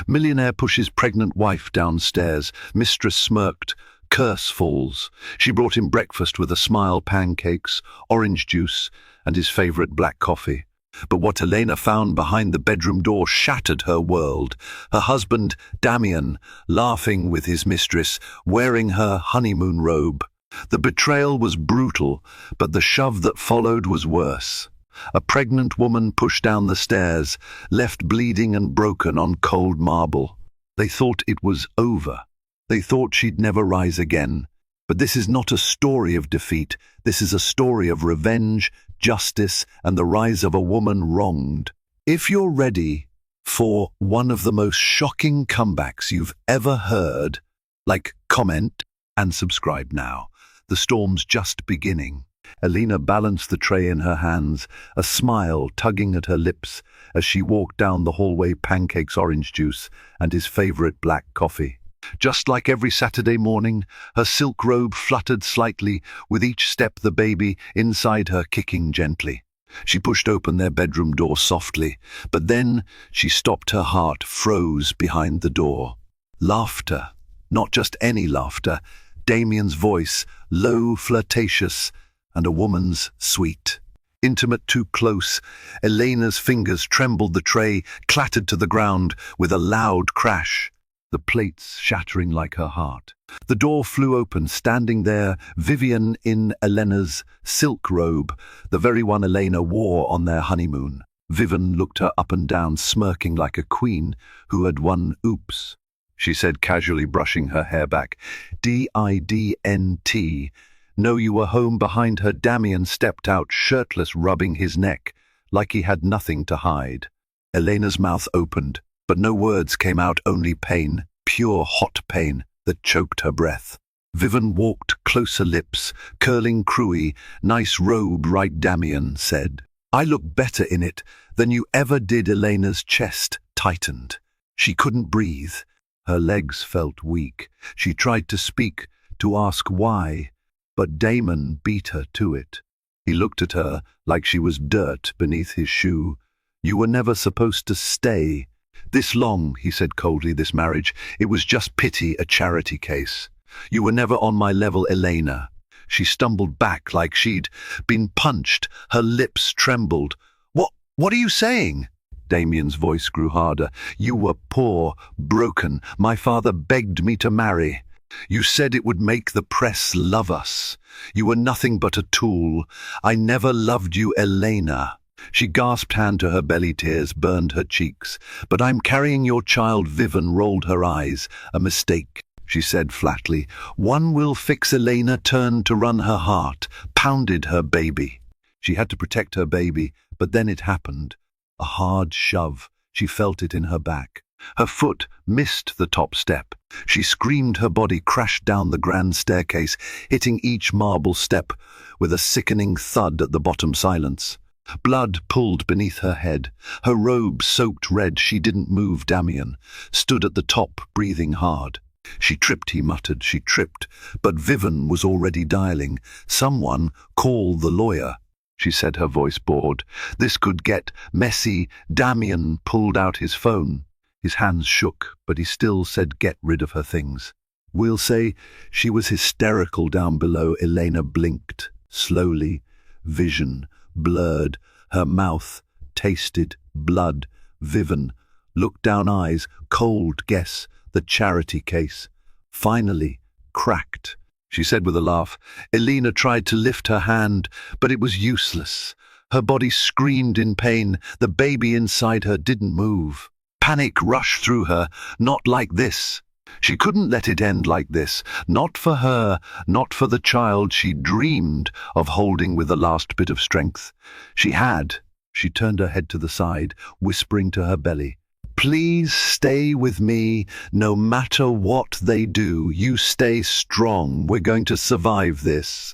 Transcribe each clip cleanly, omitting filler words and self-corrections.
Millionaire pushes pregnant wife downstairs. Mistress smirked. Curse falls. She brought him breakfast with a smile, pancakes, orange juice, and his favorite black coffee. But what Elena found behind the bedroom door shattered her world. Her husband, Damien, laughing with his mistress, wearing her honeymoon robe. The betrayal was brutal, but the shove that followed was worse. A pregnant woman pushed down the stairs, left bleeding and broken on cold marble. They thought it was over. They thought she'd never rise again. But this is not a story of defeat. This is a story of revenge, justice, and the rise of a woman wronged. If you're ready for one of the most shocking comebacks you've ever heard, comment, and subscribe now. The storm's just beginning. Elena balanced the tray in her hands, a smile tugging at her lips as she walked down the hallway, pancakes, orange juice, and his favorite black coffee. Just like every Saturday morning, her silk robe fluttered slightly, with each step the baby inside her kicking gently. She pushed open their bedroom door softly, but then she stopped. Her heart froze behind the door. Laughter, not just any laughter, Damien's voice, low, flirtatious, and a woman's sweet. Intimate, too close, Elena's fingers trembled. The tray clattered to the ground with a loud crash, the plates shattering like her heart. The door flew open, standing there, Vivian in Elena's silk robe, the very one Elena wore on their honeymoon. Vivian looked her up and down, smirking like a queen who had won. Oops, she said casually, brushing her hair back. Didn't know you were home. Behind her, Damien stepped out, shirtless, rubbing his neck, like he had nothing to hide. Elena's mouth opened, but no words came out, only pain, pure hot pain that choked her breath. Vivian walked closer, lips curling, crewy. Nice robe, right? Damien said. I look better in it than you ever did. Elena's chest tightened. She couldn't breathe. Her legs felt weak. She tried to speak, to ask why, but Damon beat her to it. He looked at her like she was dirt beneath his shoe. You were never supposed to stay this long, he said coldly. This marriage, it was just pity, a charity case. You were never on my level, Elena. She stumbled back like she'd been punched. Her lips trembled. What are you saying? Damien's voice grew harder. You were poor, broken. My father begged me to marry. You said it would make the press love us. You were nothing but a tool. I never loved you, Elena. She gasped, hand to her belly, tears burned her cheeks. But I'm carrying your child. Vivian rolled her eyes. A mistake, she said flatly. One will fix. Elena turned to run. Her heart pounded. Her baby. She had to protect her baby, but then it happened. A hard shove. She felt it in her back. Her foot missed the top step. She screamed. Her body crashed down the grand staircase, hitting each marble step with a sickening thud at the bottom. Silence. Blood pooled beneath her head. Her robe soaked red. She didn't move. Damien stood at the top, breathing hard. She tripped, he muttered. She tripped, but Vivian was already dialing. Someone call the lawyer, she said, her voice bored. This could get messy. Damien pulled out his phone. His hands shook, but he still said, get rid of her things. We'll say she was hysterical down below. Elena blinked, slowly. Vision blurred. Her mouth tasted blood. Vivian looked down, eyes cold. Guess the charity case. Finally cracked, she said with a laugh. Elena tried to lift her hand, but it was useless. Her body screamed in pain. The baby inside her didn't move. Panic rushed through her. Not like this. She couldn't let it end like this. Not for her, not for the child she dreamed of holding with the last bit of strength. She turned her head to the side, whispering to her belly, please stay with me. No matter what they do, you stay strong. We're going to survive this.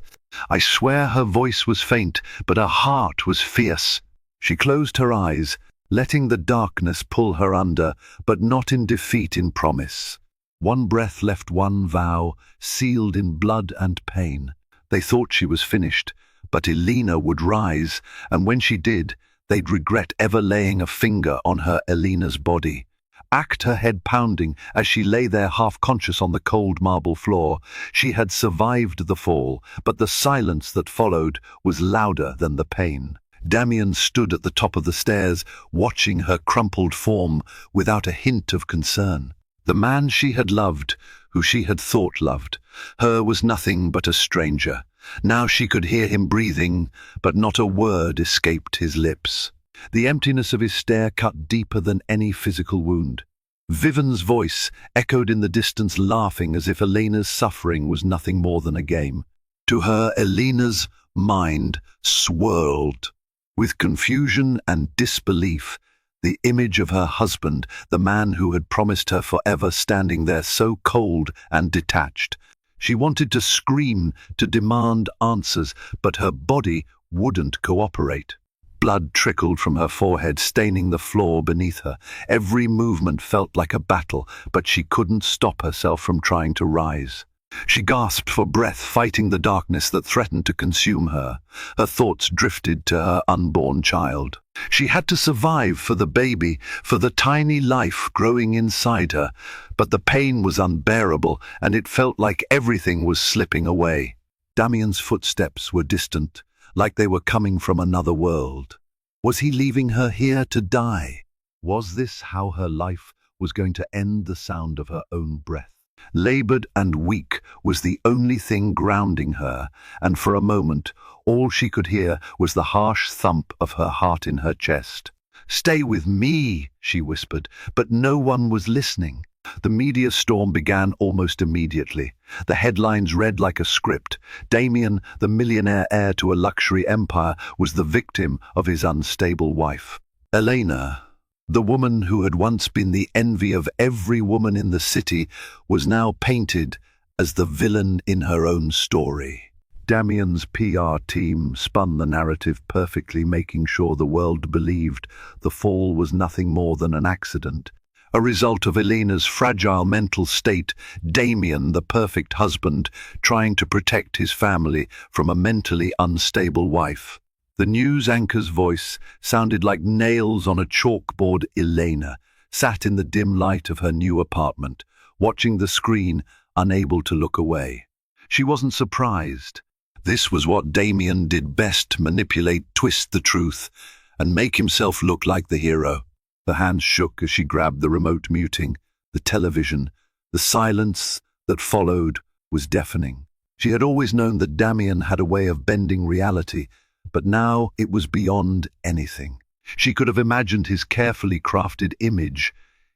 I swear. Her voice was faint, but her heart was fierce. She closed her eyes, letting the darkness pull her under, but not in defeat, in promise. One breath left, one vow, sealed in blood and pain. They thought she was finished, but Elena would rise, and when she did, they'd regret ever laying a finger on her. Elena's body. Act her head pounding as she lay there half-conscious on the cold marble floor. She had survived the fall, but the silence that followed was louder than the pain. Damien stood at the top of the stairs, watching her crumpled form without a hint of concern. The man she had loved, who she had thought loved her, was nothing but a stranger. Now she could hear him breathing, but not a word escaped his lips. The emptiness of his stare cut deeper than any physical wound. Vivian's voice echoed in the distance, laughing as if Elena's suffering was nothing more than a game. To her, Elena's mind swirled with confusion and disbelief. The image of her husband, the man who had promised her forever, standing there so cold and detached. She wanted to scream, to demand answers, but her body wouldn't cooperate. Blood trickled from her forehead, staining the floor beneath her. Every movement felt like a battle, but she couldn't stop herself from trying to rise. She gasped for breath, fighting the darkness that threatened to consume her. Her thoughts drifted to her unborn child. She had to survive for the baby, for the tiny life growing inside her, but the pain was unbearable, and it felt like everything was slipping away. Damien's footsteps were distant, like they were coming from another world. Was he leaving her here to die? Was this how her life was going to end? The sound of her own breath, labored and weak, was the only thing grounding her, and for a moment all she could hear was the harsh thump of her heart in her chest. "Stay with me," she whispered, but no one was listening. The media storm began almost immediately. The headlines read like a script. Damien, the millionaire heir to a luxury empire, was the victim of his unstable wife. Elena, the woman who had once been the envy of every woman in the city, was now painted as the villain in her own story. Damien's PR team spun the narrative perfectly, making sure the world believed the fall was nothing more than an accident, a result of Elena's fragile mental state. Damien, the perfect husband, trying to protect his family from a mentally unstable wife. The news anchor's voice sounded like nails on a chalkboard. Elena sat in the dim light of her new apartment, watching the screen, unable to look away. She wasn't surprised. This was what Damien did best: manipulate, twist the truth, and make himself look like the hero. Her hands shook as she grabbed the remote, muting the television. The silence that followed was deafening. She had always known that Damien had a way of bending reality, but now it was beyond anything. She could have imagined his carefully crafted image.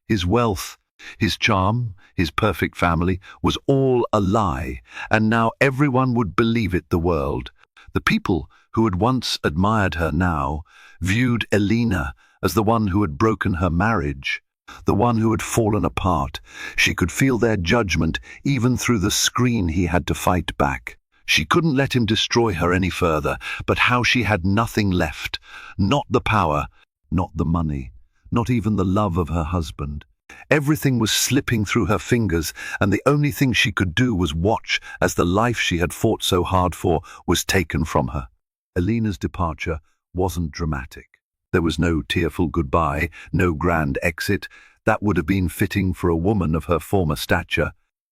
His wealth, his charm, his perfect family was all a lie, and now everyone would believe it. The world, the people who had once admired her, now viewed Elena as the one who had broken her marriage, the one who had fallen apart. She could feel their judgment even through the screen. He had to fight back. She couldn't let him destroy her any further, but how she had nothing left. Not the power, not the money, not even the love of her husband. Everything was slipping through her fingers, and the only thing she could do was watch as the life she had fought so hard for was taken from her. Elena's departure wasn't dramatic. There was no tearful goodbye, no grand exit. That would have been fitting for a woman of her former stature.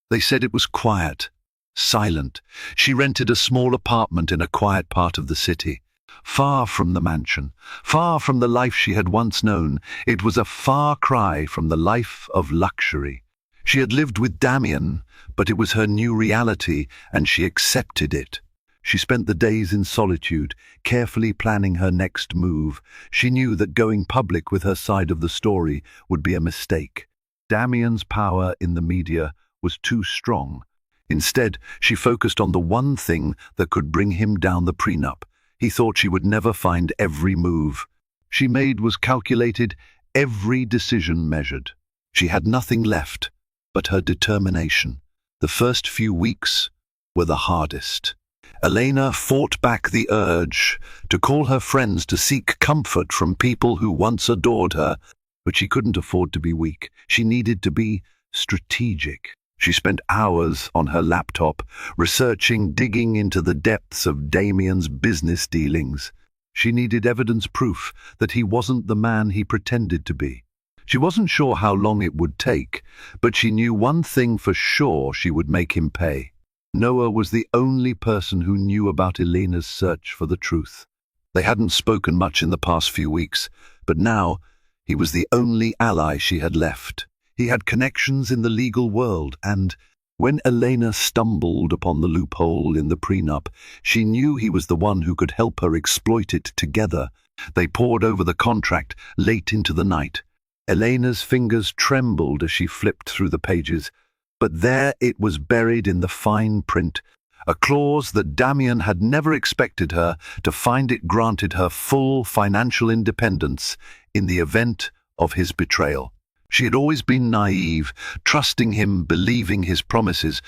They said it was quiet, silent. She rented a small apartment in a quiet part of the city, far from the mansion, far from the life she had once known. It was a far cry from the life of luxury. She had lived with Damien, but it was her new reality, and she accepted it. She spent the days in solitude, carefully planning her next move. She knew that going public with her side of the story would be a mistake. Damien's power in the media was too strong. Instead, she focused on the one thing that could bring him down: the prenup. He thought she would never find. Every move she made was calculated, every decision measured. She had nothing left but her determination. The first few weeks were the hardest. Elena fought back the urge to call her friends, to seek comfort from people who once adored her, but she couldn't afford to be weak. She needed to be strategic. She spent hours on her laptop, researching, digging into the depths of Damien's business dealings. She needed evidence, proof that he wasn't the man he pretended to be. She wasn't sure how long it would take, but she knew one thing for sure: she would make him pay. Noah was the only person who knew about Elena's search for the truth. They hadn't spoken much in the past few weeks, but now he was the only ally she had left. He had connections in the legal world, and when Elena stumbled upon the loophole in the prenup, she knew he was the one who could help her exploit it together. They pored over the contract late into the night. Elena's fingers trembled as she flipped through the pages, but there it was, buried in the fine print, a clause that Damien had never expected her to find. It granted her full financial independence in the event of his betrayal. She had always been naive, trusting him, believing his promises,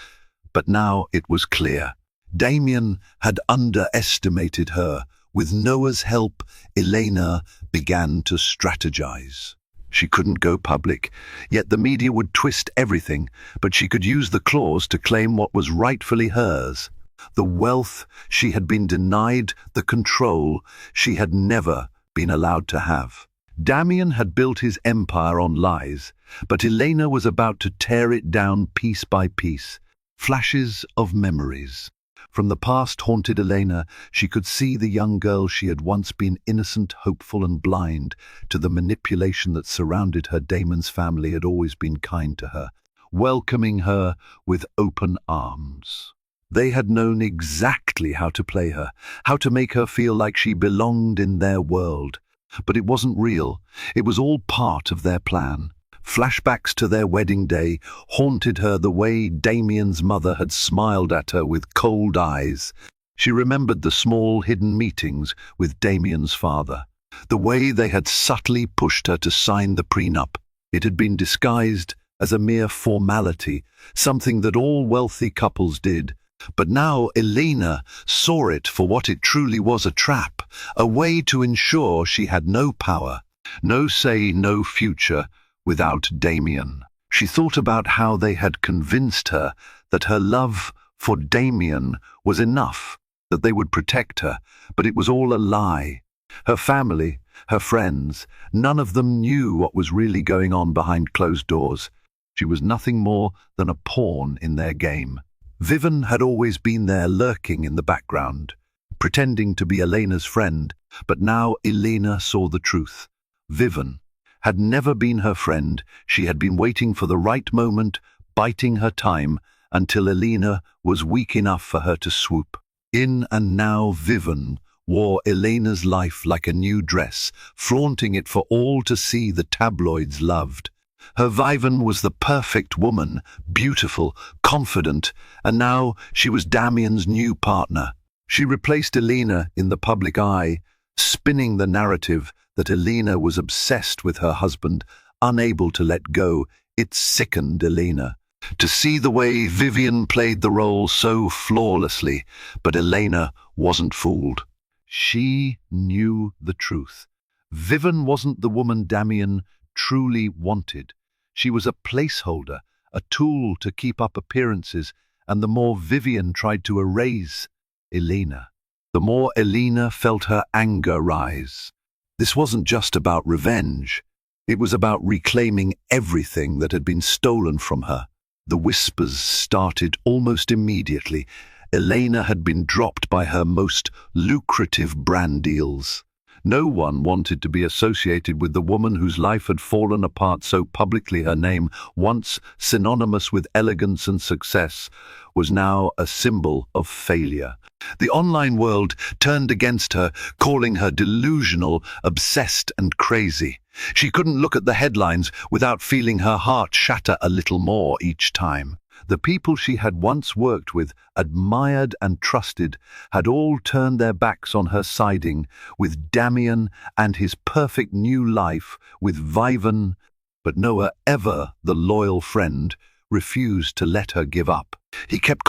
but now it was clear. Damien had underestimated her. With Noah's help, Elena began to strategize. She couldn't go public, yet the media would twist everything, but she could use the clause to claim what was rightfully hers: the wealth she had been denied, the control she had never been allowed to have. Damien had built his empire on lies, but Elena was about to tear it down piece by piece. Flashes of memories from the past haunted Elena. She could see the young girl she had once been, innocent, hopeful and blind to the manipulation that surrounded her. Damon's family had always been kind to her, welcoming her with open arms. They had known exactly how to play her, how to make her feel like she belonged in their world. But it wasn't real. It was all part of their plan. Flashbacks to their wedding day haunted her, the way Damien's mother had smiled at her with cold eyes. She remembered the small hidden meetings with Damien's father, the way they had subtly pushed her to sign the prenup. It had been disguised as a mere formality, something that all wealthy couples did. But now Elena saw it for what it truly was: a trap, a way to ensure she had no power, no say, no future without Damien. She thought about how they had convinced her that her love for Damien was enough, that they would protect her, but it was all a lie. Her family, her friends, none of them knew what was really going on behind closed doors. She was nothing more than a pawn in their game. Vivian had always been there, lurking in the background, pretending to be Elena's friend, but now Elena saw the truth. Vivian had never been her friend. She had been waiting for the right moment, biding her time, until Elena was weak enough for her to swoop in. And now Vivian wore Elena's life like a new dress, flaunting it for all to see. The tabloids loved. Her Vivian was the perfect woman, beautiful, confident, and now she was Damien's new partner. She replaced Elena in the public eye, spinning the narrative that Elena was obsessed with her husband, unable to let go. It sickened Elena to see the way Vivian played the role so flawlessly, but Elena wasn't fooled. She knew the truth. Vivian wasn't the woman Damien truly wanted. She was a placeholder, a tool to keep up appearances, and the more Vivian tried to erase Elena, the more Elena felt her anger rise. This wasn't just about revenge. It was about reclaiming everything that had been stolen from her. The whispers started almost immediately. Elena had been dropped by her most lucrative brand deals. No one wanted to be associated with the woman whose life had fallen apart so publicly. Her name, once synonymous with elegance and success, was now a symbol of failure. The online world turned against her, calling her delusional, obsessed and crazy. She couldn't look at the headlines without feeling her heart shatter a little more each time. The people she had once worked with, admired and trusted, had all turned their backs on her, siding with Damien and his perfect new life with Vivian. But Noah, ever the loyal friend, refused to let her give up. He kept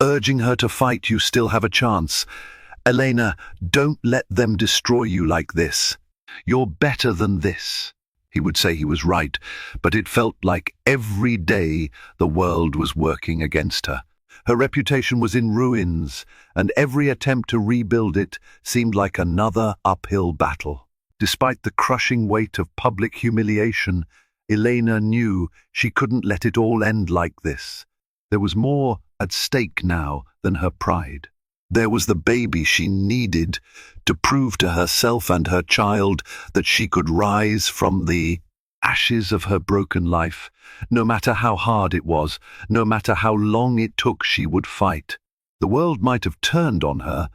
urging her to fight. You still have a chance. Elena, don't let them destroy you like this. You're better than this. He would say he was right, but it felt like every day the world was working against her. Her reputation was in ruins, and every attempt to rebuild it seemed like another uphill battle. Despite the crushing weight of public humiliation, Elena knew she couldn't let it all end like this. There was more at stake now than her pride. There was the baby she needed to prove to herself and her child that she could rise from the ashes of her broken life. No matter how hard it was, no matter how long it took, she would fight. The world might have turned on her,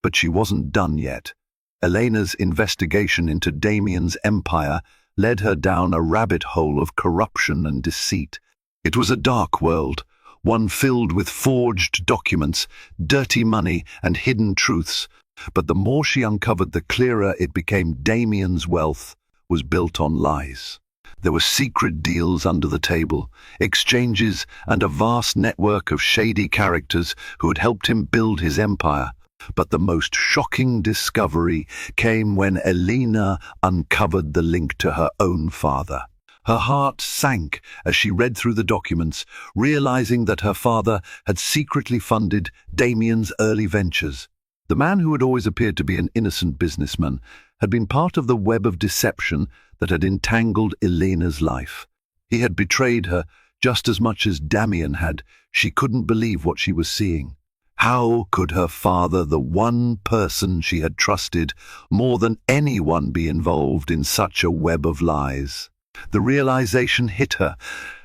but she wasn't done yet. Elena's investigation into Damien's empire led her down a rabbit hole of corruption and deceit. It was a dark world, one filled with forged documents, dirty money, and hidden truths. But the more she uncovered, the clearer it became. Damien's wealth was built on lies. There were secret deals under the table, exchanges, and a vast network of shady characters who had helped him build his empire. But the most shocking discovery came when Elena uncovered the link to her own father. Her heart sank as she read through the documents, realizing that her father had secretly funded Damien's early ventures. The man who had always appeared to be an innocent businessman had been part of the web of deception that had entangled Elena's life. He had betrayed her just as much as Damien had. She couldn't believe what she was seeing. How could her father, the one person she had trusted more than anyone, be involved in such a web of lies? The realization hit her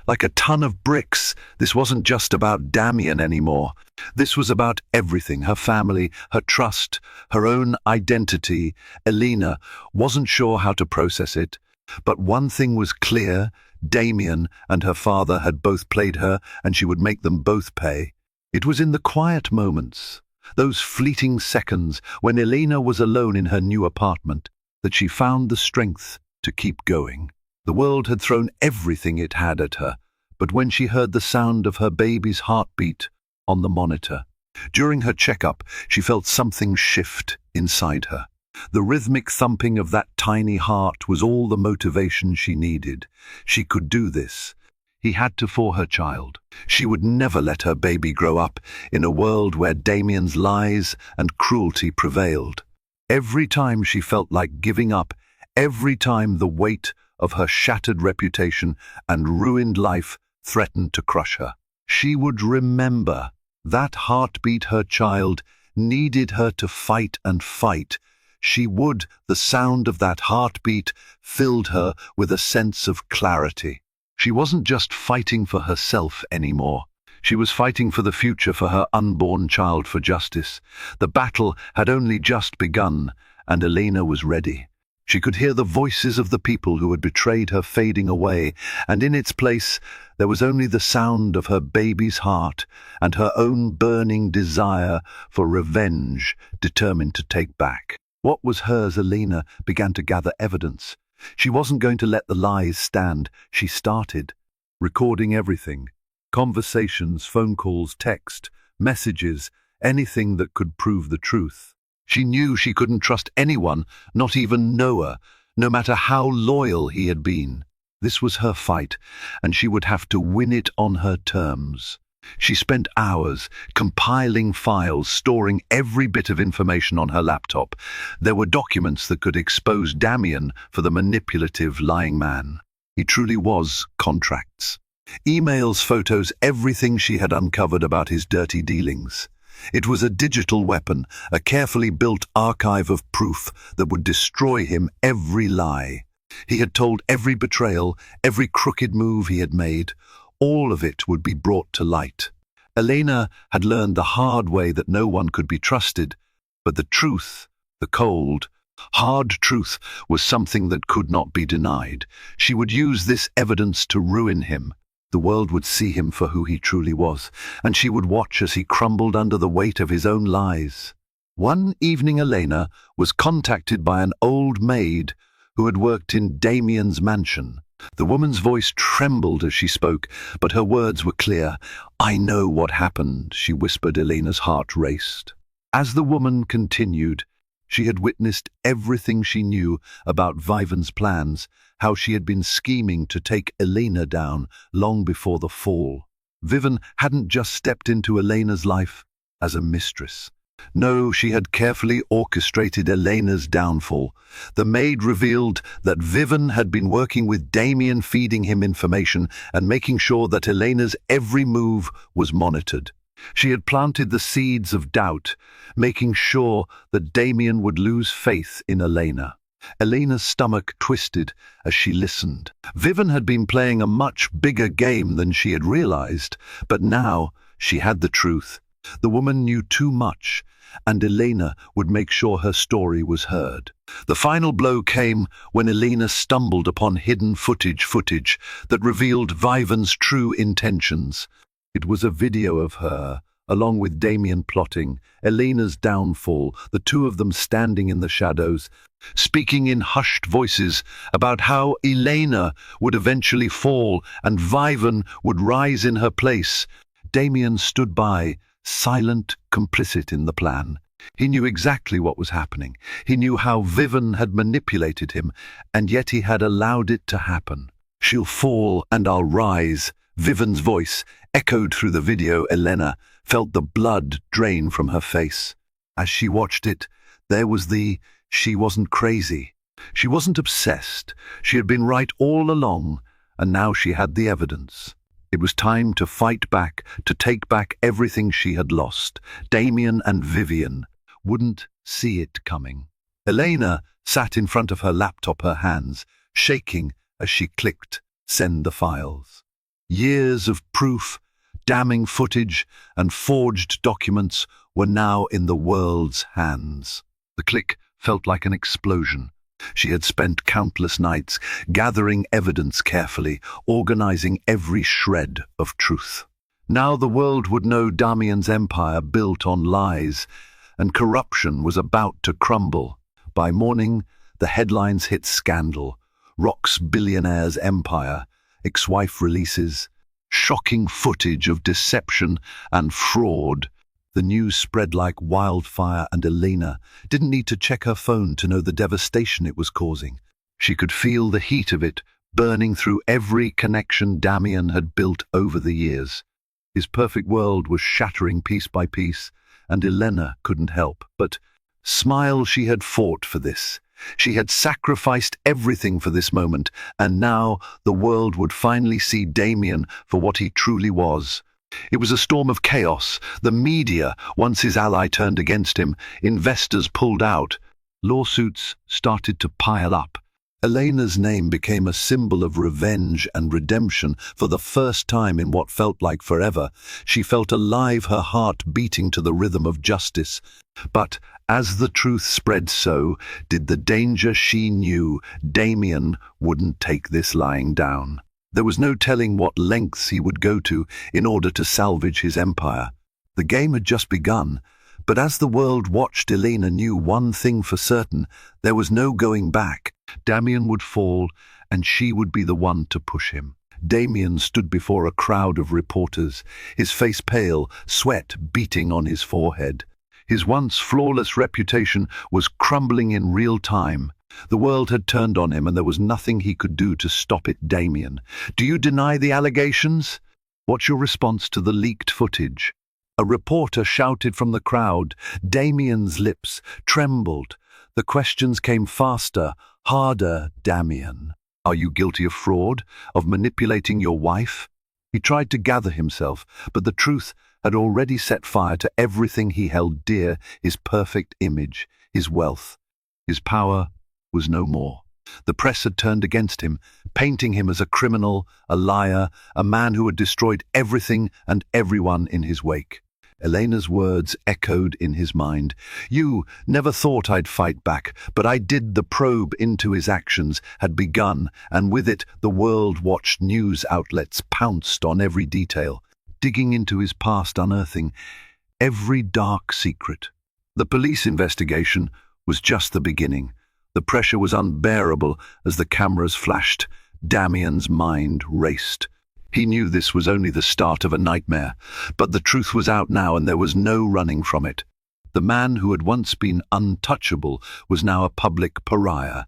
like a ton of bricks. This wasn't just about Damien anymore. This was about everything: her family, her trust, her own identity. Elena wasn't sure how to process it, but one thing was clear: Damien and her father had both played her, and she would make them both pay. It was in the quiet moments, those fleeting seconds when Elena was alone in her new apartment, that she found the strength to keep going. The world had thrown everything it had at her, but when she heard the sound of her baby's heartbeat on the monitor, during her checkup, she felt something shift inside her. The rhythmic thumping of that tiny heart was all the motivation she needed. She could do this. He had to for her child. She would never let her baby grow up in a world where Damien's lies and cruelty prevailed. Every time she felt like giving up, every time the weight of her shattered reputation and ruined life threatened to crush her, she would remember that heartbeat. Her child needed her to fight and fight. The sound of that heartbeat filled her with a sense of clarity. She wasn't just fighting for herself anymore. She was fighting for the future, for her unborn child, for justice. The battle had only just begun, and Elena was ready. She could hear the voices of the people who had betrayed her fading away, and in its place there was only the sound of her baby's heart and her own burning desire for revenge, determined to take back what was hers. Elena began to gather evidence. She wasn't going to let the lies stand. She started recording everything: conversations, phone calls, text, messages, anything that could prove the truth. She knew she couldn't trust anyone, not even Noah, no matter how loyal he had been. This was her fight, and she would have to win it on her terms. She spent hours compiling files, storing every bit of information on her laptop. There were documents that could expose Damien for the manipulative, lying man he truly was: contracts, emails, photos, everything she had uncovered about his dirty dealings. It was a digital weapon, a carefully built archive of proof that would destroy him. Every lie he had told, every betrayal, every crooked move he had made, all of it would be brought to light. Elena had learned the hard way that no one could be trusted, but the truth, the cold, hard truth, was something that could not be denied. She would use this evidence to ruin him. The world would see him for who he truly was, and she would watch as he crumbled under the weight of his own lies. One evening, Elena was contacted by an old maid who had worked in Damien's mansion. The woman's voice trembled as she spoke, but her words were clear. "I know what happened," she whispered. Elena's heart raced. As the woman continued, she had witnessed everything she knew about Viven's plans, how she had been scheming to take Elena down long before the fall. Viven hadn't just stepped into Elena's life as a mistress. No, she had carefully orchestrated Elena's downfall. The maid revealed that Vivian had been working with Damien, feeding him information and making sure that Elena's every move was monitored. She had planted the seeds of doubt, making sure that Damien would lose faith in Elena. Elena's stomach twisted as she listened. Vivian had been playing a much bigger game than she had realized, but now she had the truth. The woman knew too much, and Elena would make sure her story was heard. The final blow came when Elena stumbled upon hidden footage that revealed Vivian's true intentions. It was a video of her, along with Damien plotting, Elena's downfall, the two of them standing in the shadows, speaking in hushed voices about how Elena would eventually fall and Vivian would rise in her place. Damien stood by, silent, complicit in the plan. He knew exactly what was happening. He knew how Vivian had manipulated him, and yet he had allowed it to happen. "She'll fall and I'll rise," Vivian's voice echoed through the video. Elena felt the blood drain from her face. As she watched it, there was she wasn't crazy. She wasn't obsessed. She had been right all along, and now she had the evidence. It was time to fight back, to take back everything she had lost. Damien and Vivian wouldn't see it coming. Elena sat in front of her laptop, her hands shaking as she clicked send the files. Years of proof, damning footage, and forged documents were now in the world's hands. The click felt like an explosion. She had spent countless nights gathering evidence carefully, organizing every shred of truth. Now the world would know Damien's empire built on lies, and corruption was about to crumble. By morning, the headlines hit scandal, rocks billionaire's empire, ex-wife releases, shocking footage of deception and fraud. The news spread like wildfire, and Elena didn't need to check her phone to know the devastation it was causing. She could feel the heat of it burning through every connection Damien had built over the years. His perfect world was shattering piece by piece, and Elena couldn't help but smile. She had fought for this. She had sacrificed everything for this moment, and now the world would finally see Damien for what he truly was. It was a storm of chaos. The media, once his ally, turned against him. Investors pulled out. Lawsuits started to pile up. Elena's name became a symbol of revenge and redemption. For the first time in what felt like forever, she felt alive, her heart beating to the rhythm of justice. But as the truth spread, so did the danger. She knew Damien wouldn't take this lying down. There was no telling what lengths he would go to in order to salvage his empire. The game had just begun, but as the world watched, Elena knew one thing for certain: there was no going back. Damien would fall, and she would be the one to push him. Damien stood before a crowd of reporters, his face pale, sweat beating on his forehead. His once flawless reputation was crumbling in real time. The world had turned on him, and there was nothing he could do to stop it. "Damien, do you deny the allegations? What's your response to the leaked footage?" A reporter shouted from the crowd. Damien's lips trembled. The questions came faster, harder. "Damien, are you guilty of fraud, of manipulating your wife?" He tried to gather himself, but the truth had already set fire to everything he held dear: his perfect image, his wealth, his power was no more. The press had turned against him, painting him as a criminal, a liar, a man who had destroyed everything and everyone in his wake. Elena's words echoed in his mind. "You never thought I'd fight back, but I did." The probe into his actions had begun, and with it the world watched. News outlets pounced on every detail, digging into his past, unearthing every dark secret. The police investigation was just the beginning. The pressure was unbearable as the cameras flashed. Damien's mind raced. He knew this was only the start of a nightmare, but the truth was out now, and there was no running from it. The man who had once been untouchable was now a public pariah,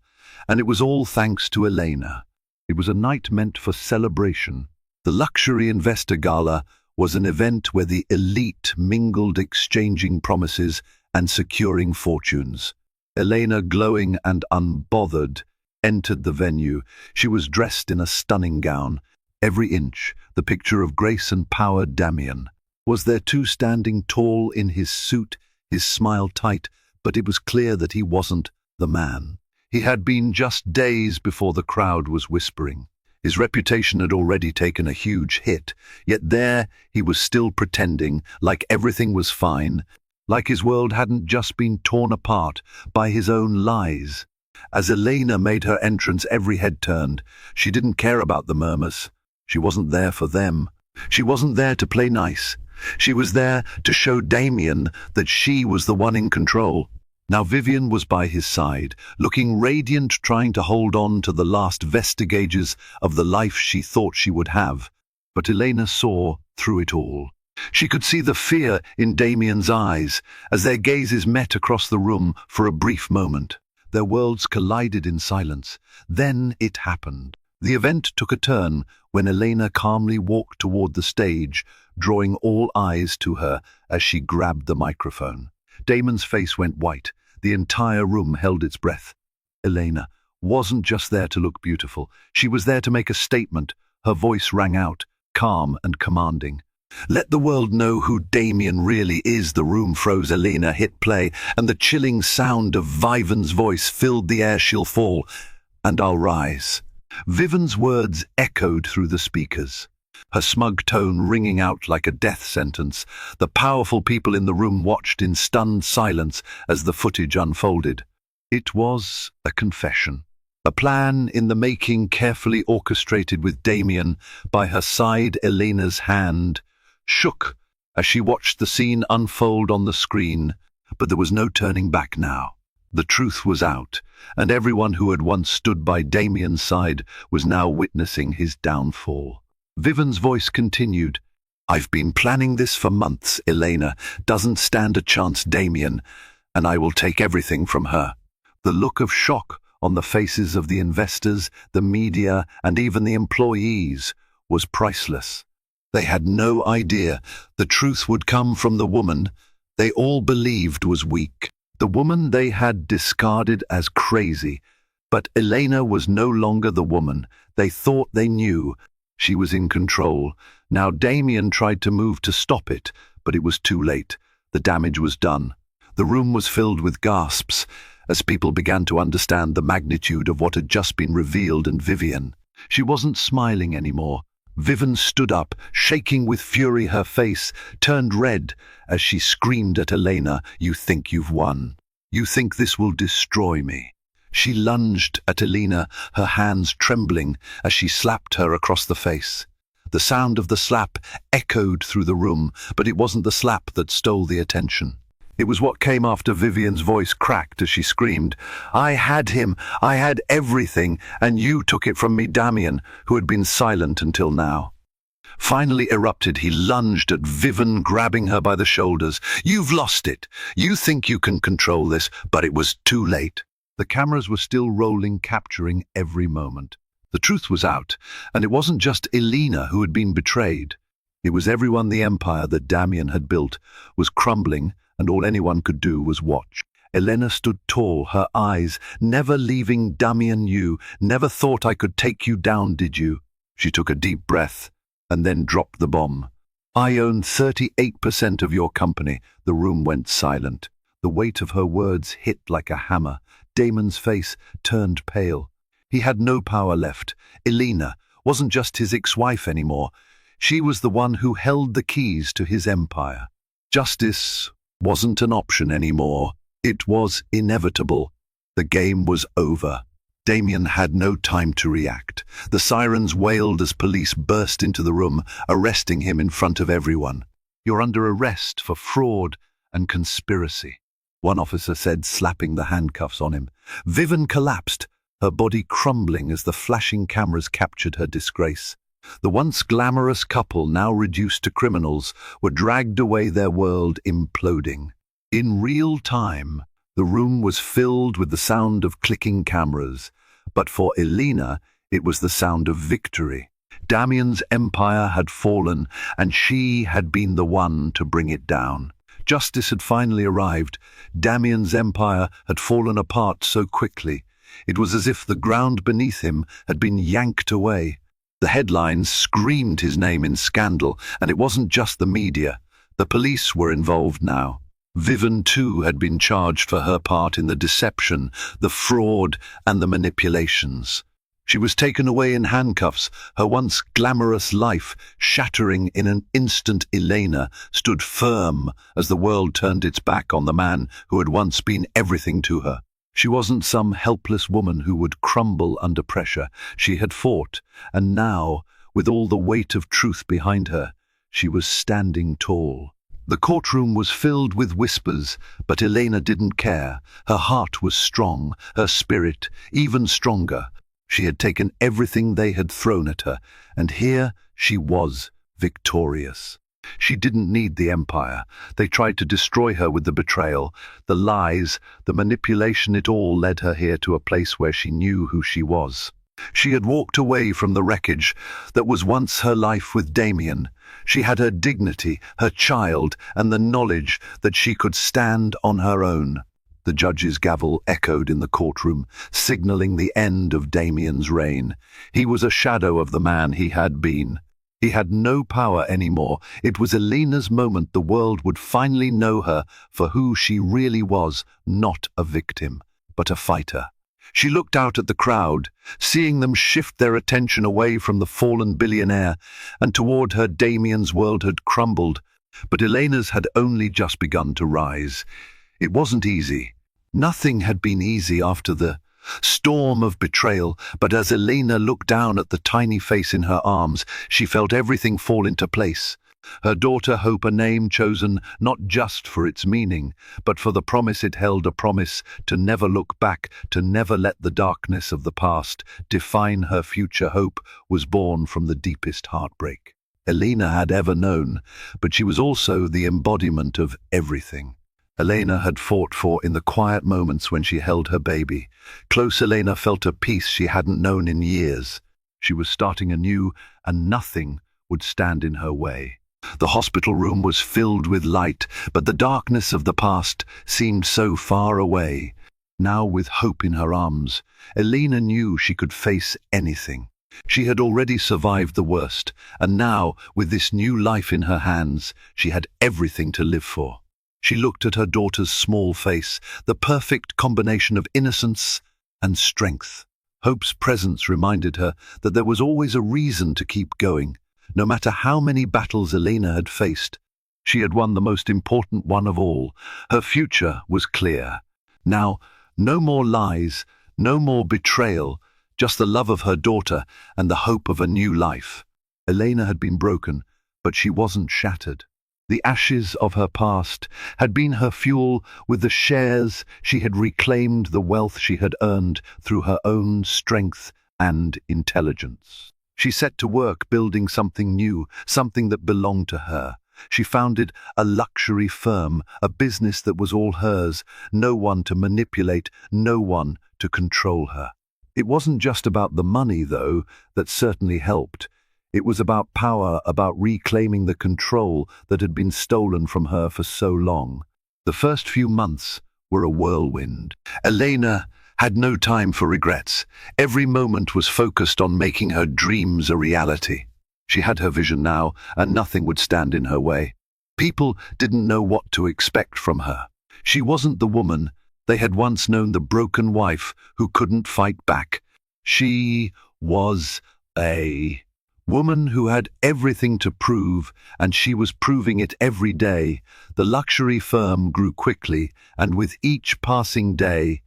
and it was all thanks to Elena. It was a night meant for celebration. The luxury investor gala was an event where the elite mingled, exchanging promises and securing fortunes. Elena, glowing and unbothered, entered the venue. She was dressed in a stunning gown, every inch the picture of grace and power. Damian was there too, standing tall in his suit, his smile tight, but it was clear that he wasn't the man he had been just days before. The crowd was whispering. His reputation had already taken a huge hit, yet there he was still pretending like everything was fine, like his world hadn't just been torn apart by his own lies. As Elena made her entrance, every head turned. She didn't care about the murmurs. She wasn't there for them. She wasn't there to play nice. She was there to show Damian that she was the one in control. Now Vivian was by his side, looking radiant, trying to hold on to the last vestiges of the life she thought she would have. But Elena saw through it all. She could see the fear in Damian's eyes as their gazes met across the room for a brief moment. Their worlds collided in silence. Then it happened. The event took a turn when Elena calmly walked toward the stage, drawing all eyes to her as she grabbed the microphone. Damon's face went white. The entire room held its breath. Elena wasn't just there to look beautiful. She was there to make a statement. Her voice rang out, calm and commanding. "Let the world know who Damian really is." The room froze. Elena hit play, and the chilling sound of Vivian's voice filled the air. "She'll fall, and I'll rise." Vivian's words echoed through the speakers, her smug tone ringing out like a death sentence. The powerful people in the room watched in stunned silence as the footage unfolded. It was a confession, a plan in the making, carefully orchestrated with Damian by her side. Elena's hand shook as she watched the scene unfold on the screen, but there was no turning back now. The truth was out, and everyone who had once stood by Damian's side was now witnessing his downfall. Vivian's voice continued. "I've been planning this for months. Elena doesn't stand a chance, Damian, and I will take everything from her." The look of shock on the faces of the investors, the media, and even the employees was priceless. They had no idea the truth would come from the woman they all believed was weak, the woman they had discarded as crazy. But Elena was no longer the woman they thought they knew. She was in control. Now Damian tried to move to stop it, but it was too late. The damage was done. The room was filled with gasps as people began to understand the magnitude of what had just been revealed. And Vivian, she wasn't smiling anymore. Vivian stood up, shaking with fury. Her face turned red as she screamed at Elena, "You think you've won. You think this will destroy me." She lunged at Elena, her hands trembling as she slapped her across the face. The sound of the slap echoed through the room, but it wasn't the slap that stole the attention. It was what came after. Vivian's voice cracked as she screamed, "I had him, I had everything, and you took it from me." Damian, who had been silent until now, finally erupted. He lunged at Vivian, grabbing her by the shoulders. "You've lost it. You think you can control this, but it was too late." The cameras were still rolling, capturing every moment. The truth was out, and it wasn't just Elena who had been betrayed. It was everyone. The empire that Damian had built was crumbling, and all anyone could do was watch. Elena stood tall, her eyes never leaving Damian. "You never thought I could take you down, did you?" She took a deep breath and then dropped the bomb. "I own 38% of your company." The room went silent. The weight of her words hit like a hammer. Damon's face turned pale. He had no power left. Elena wasn't just his ex-wife anymore. She was the one who held the keys to his empire. Justice wasn't an option anymore. It was inevitable. The game was over. Damian had no time to react. The sirens wailed as police burst into the room, arresting him in front of everyone. "You're under arrest for fraud and conspiracy," one officer said, slapping the handcuffs on him. Vivian collapsed, her body crumbling as the flashing cameras captured her disgrace. The once glamorous couple, now reduced to criminals, were dragged away, their world imploding. In real time, the room was filled with the sound of clicking cameras, but for Elena, it was the sound of victory. Damien's empire had fallen, and she had been the one to bring it down. Justice had finally arrived. Damien's empire had fallen apart so quickly. It was as if the ground beneath him had been yanked away. The headlines screamed his name in scandal, and it wasn't just the media. The police were involved now. Vivian, too, had been charged for her part in the deception, the fraud, and the manipulations. She was taken away in handcuffs, her once glamorous life shattering in an instant. Elena stood firm as the world turned its back on the man who had once been everything to her. She wasn't some helpless woman who would crumble under pressure. She had fought, and now, with all the weight of truth behind her, she was standing tall. The courtroom was filled with whispers, but Elena didn't care. Her heart was strong, her spirit even stronger. She had taken everything they had thrown at her, and here she was, victorious. She didn't need the empire. They tried to destroy her with the betrayal, the lies, the manipulation. It all led her here to a place where she knew who she was. She had walked away from the wreckage that was once her life with Damien. She had her dignity, her child, and the knowledge that she could stand on her own. The judge's gavel echoed in the courtroom, signaling the end of Damien's reign. He was a shadow of the man he had been. He had no power anymore. It was Elena's moment. The world would finally know her for who she really was, not a victim, but a fighter. She looked out at the crowd, seeing them shift their attention away from the fallen billionaire and toward her. Damien's world had crumbled, but Elena's had only just begun to rise. It wasn't easy. Nothing had been easy after the storm of betrayal, but as Elena looked down at the tiny face in her arms, she felt everything fall into place. Her daughter Hope, a name chosen not just for its meaning, but for the promise it held, a promise to never look back, to never let the darkness of the past define her future. Hope was born from the deepest heartbreak Elena had ever known, but she was also the embodiment of everything Elena had fought for in the quiet moments when she held her baby. Close, Elena felt a peace she hadn't known in years. She was starting anew, and nothing would stand in her way. The hospital room was filled with light, but the darkness of the past seemed so far away. Now, with Hope in her arms, Elena knew she could face anything. She had already survived the worst, and now, with this new life in her hands, she had everything to live for. She looked at her daughter's small face, the perfect combination of innocence and strength. Hope's presence reminded her that there was always a reason to keep going. No matter how many battles Elena had faced, she had won the most important one of all. Her future was clear. Now, no more lies, no more betrayal, just the love of her daughter and the hope of a new life. Elena had been broken, but she wasn't shattered. The ashes of her past had been her fuel. With the shares, she had reclaimed the wealth she had earned through her own strength and intelligence. She set to work building something new, something that belonged to her. She founded a luxury firm, a business that was all hers, no one to manipulate, no one to control her. It wasn't just about the money, though, that certainly helped. It was about power, about reclaiming the control that had been stolen from her for so long. The first few months were a whirlwind. Elena had no time for regrets. Every moment was focused on making her dreams a reality. She had her vision now, and nothing would stand in her way. People didn't know what to expect from her. She wasn't the woman they had once known, the broken wife who couldn't fight back. She was a woman who had everything to prove, and she was proving it every day. The luxury firm grew quickly, and with each passing day,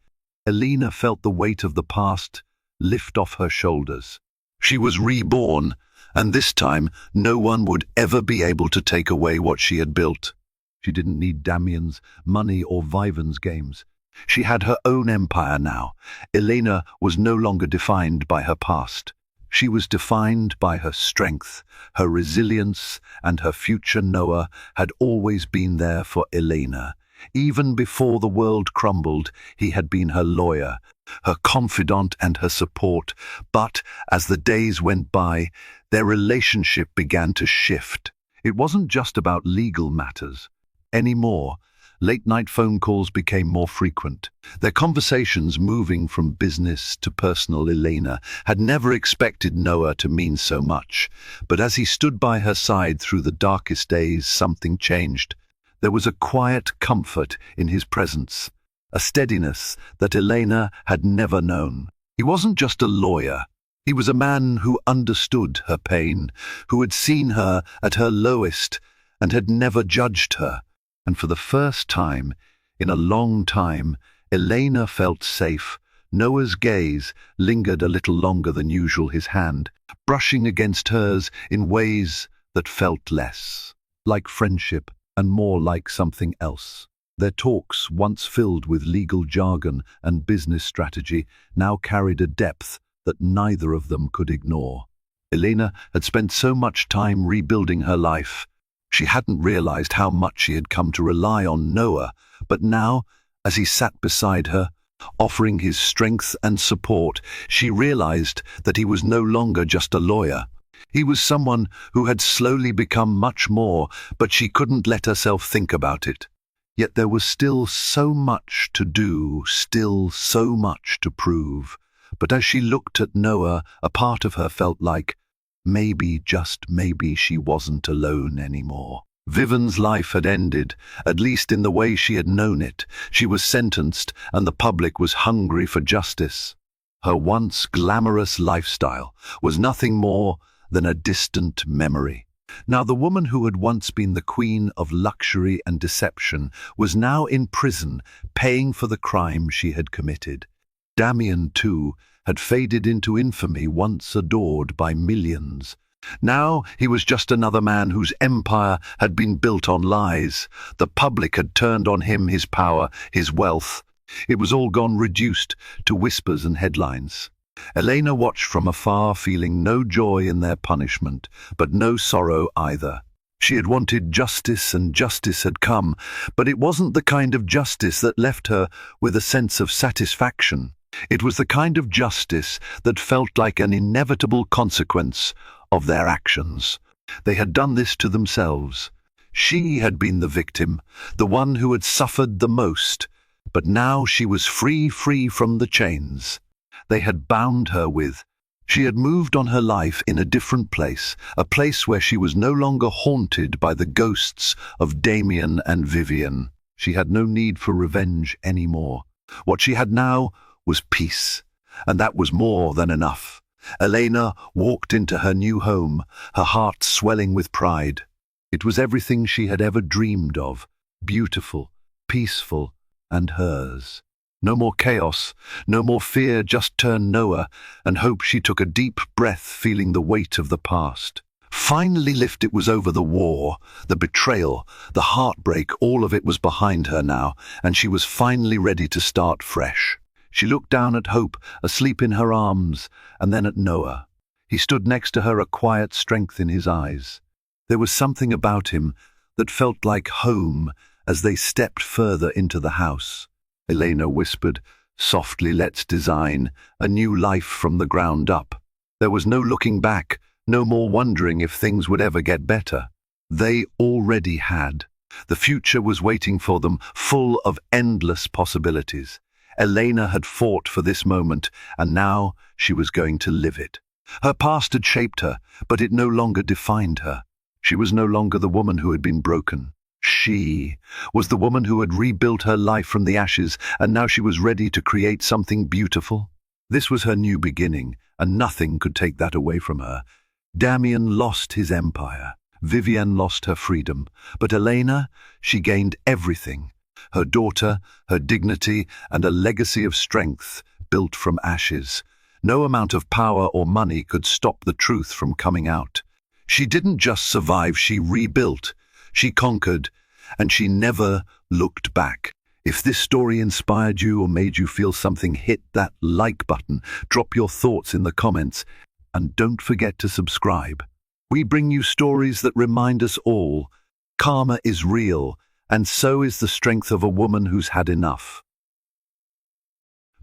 Elena felt the weight of the past lift off her shoulders. She was reborn, and this time no one would ever be able to take away what she had built. She didn't need Damien's money or Vivian's games. She had her own empire now. Elena was no longer defined by her past. She was defined by her strength, her resilience, and her future. Noah had always been there for Elena. Even before the world crumbled, he had been her lawyer, her confidant and her support. But as the days went by, their relationship began to shift. It wasn't just about legal matters anymore. Late-night phone calls became more frequent. Their conversations moving from business to personal. Elena had never expected Noah to mean so much, but as he stood by her side through the darkest days, something changed. There was a quiet comfort in his presence, a steadiness that Elena had never known. He wasn't just a lawyer. He was a man who understood her pain, who had seen her at her lowest and had never judged her. And for the first time in a long time, Elena felt safe. Noah's gaze lingered a little longer than usual, his hand brushing against hers in ways that felt less like friendship and more like something else. Their talks, once filled with legal jargon and business strategy, now carried a depth that neither of them could ignore. Elena had spent so much time rebuilding her life. She hadn't realized how much she had come to rely on Noah, but now, as he sat beside her, offering his strength and support, she realized that he was no longer just a lawyer. He was someone who had slowly become much more, but she couldn't let herself think about it. Yet there was still so much to do, still so much to prove. But as she looked at Noah, a part of her felt like, maybe, just maybe, she wasn't alone anymore. Vivian's life had ended, at least in the way she had known it. She was sentenced, and the public was hungry for justice. Her once glamorous lifestyle was nothing more than a distant memory. Now the woman who had once been the queen of luxury and deception was now in prison, paying for the crime she had committed. Damien, too, had faded into infamy, once adored by millions. Now he was just another man whose empire had been built on lies. The public had turned on him, his power, his wealth. It was all gone, reduced to whispers and headlines. Elena watched from afar, feeling no joy in their punishment, but no sorrow either. She had wanted justice, and justice had come, but it wasn't the kind of justice that left her with a sense of satisfaction. It was the kind of justice that felt like an inevitable consequence of their actions. They had done this to themselves. She had been the victim, the one who had suffered the most, but now she was free from the chains they had bound her with. She had moved on her life in a different place, a place where she was no longer haunted by the ghosts of Damien and Vivian. She had no need for revenge anymore. What she had now was peace, and that was more than enough. Elena walked into her new home, her heart swelling with pride. It was everything she had ever dreamed of, beautiful, peaceful, and hers. No more chaos, no more fear, just turn Noah and hope. She took a deep breath, feeling the weight of the past finally lift. It was over. The war, the betrayal, the heartbreak, all of it was behind her now, and she was finally ready to start fresh. She looked down at Hope, asleep in her arms, and then at Noah. He stood next to her, a quiet strength in his eyes. There was something about him that felt like home as they stepped further into the house. Elena whispered, softly, let's design a new life from the ground up. There was no looking back, no more wondering if things would ever get better. They already had. The future was waiting for them, full of endless possibilities. Elena had fought for this moment, and now she was going to live it. Her past had shaped her, but it no longer defined her. She was no longer the woman who had been broken. She was the woman who had rebuilt her life from the ashes, and now she was ready to create something beautiful. This was her new beginning, and nothing could take that away from her. Damien lost his empire. Vivian lost her freedom. But Elena, she gained everything. Her daughter, her dignity, and a legacy of strength built from ashes. No amount of power or money could stop the truth from coming out. She didn't just survive, she rebuilt. She conquered, and she never looked back. If this story inspired you or made you feel something, hit that like button, drop your thoughts in the comments, and don't forget to subscribe. We bring you stories that remind us all, karma is real, and so is the strength of a woman who's had enough.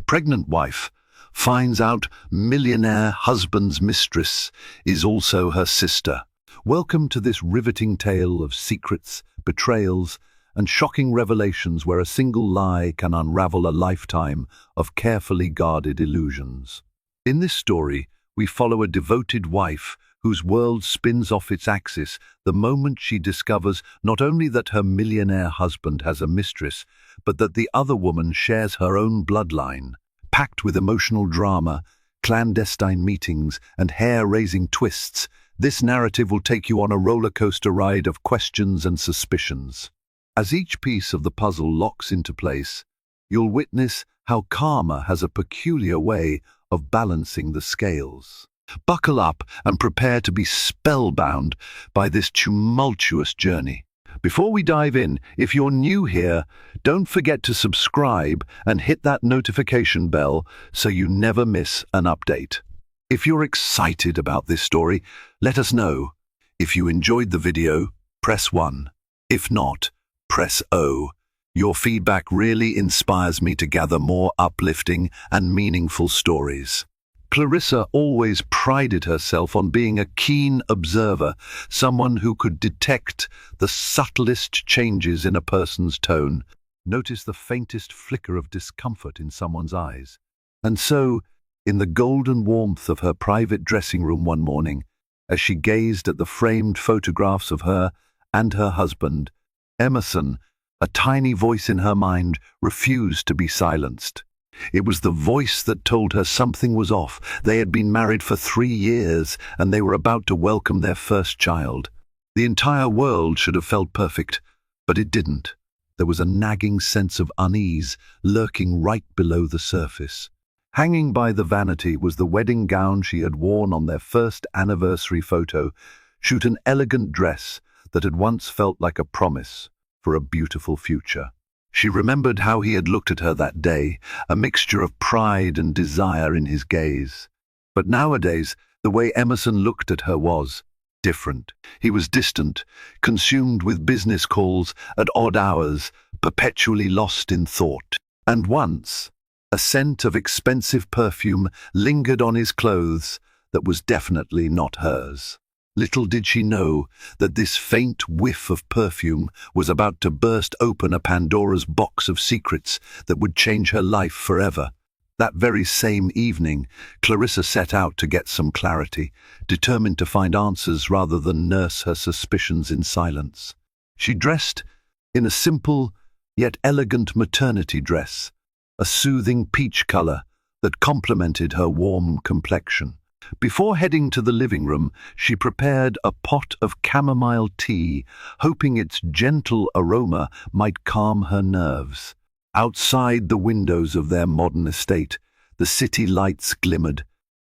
Pregnant wife finds out millionaire husband's mistress is also her sister. Welcome to this riveting tale of secrets, betrayals, and shocking revelations where a single lie can unravel a lifetime of carefully guarded illusions. In this story, we follow a devoted wife whose world spins off its axis the moment she discovers not only that her millionaire husband has a mistress, but that the other woman shares her own bloodline. Packed with emotional drama, clandestine meetings, and hair-raising twists, this narrative will take you on a roller coaster ride of questions and suspicions. As each piece of the puzzle locks into place, you'll witness how karma has a peculiar way of balancing the scales. Buckle up and prepare to be spellbound by this tumultuous journey. Before we dive in, if you're new here, don't forget to subscribe and hit that notification bell so you never miss an update. If you're excited about this story, let us know. If you enjoyed the video, press 1. If not, press O. Your feedback really inspires me to gather more uplifting and meaningful stories. Clarissa always prided herself on being a keen observer, someone who could detect the subtlest changes in a person's tone, notice the faintest flicker of discomfort in someone's eyes. And so, in the golden warmth of her private dressing room one morning, as she gazed at the framed photographs of her and her husband, Emerson, a tiny voice in her mind, refused to be silenced. It was the voice that told her something was off. They had been married for 3 years, and they were about to welcome their first child. The entire world should have felt perfect, but it didn't. There was a nagging sense of unease lurking right below the surface. Hanging by the vanity was the wedding gown she had worn on their first anniversary photo, shoot an elegant dress that had once felt like a promise for a beautiful future. She remembered how he had looked at her that day, a mixture of pride and desire in his gaze. But nowadays, the way Emerson looked at her was different. He was distant, consumed with business calls at odd hours, perpetually lost in thought. And once, a scent of expensive perfume lingered on his clothes that was definitely not hers. Little did she know that this faint whiff of perfume was about to burst open a Pandora's box of secrets that would change her life forever. That very same evening, Clarissa set out to get some clarity, determined to find answers rather than nurse her suspicions in silence. She dressed in a simple yet elegant maternity dress, a soothing peach color that complemented her warm complexion. Before heading to the living room, she prepared a pot of chamomile tea, hoping its gentle aroma might calm her nerves. Outside the windows of their modern estate, the city lights glimmered,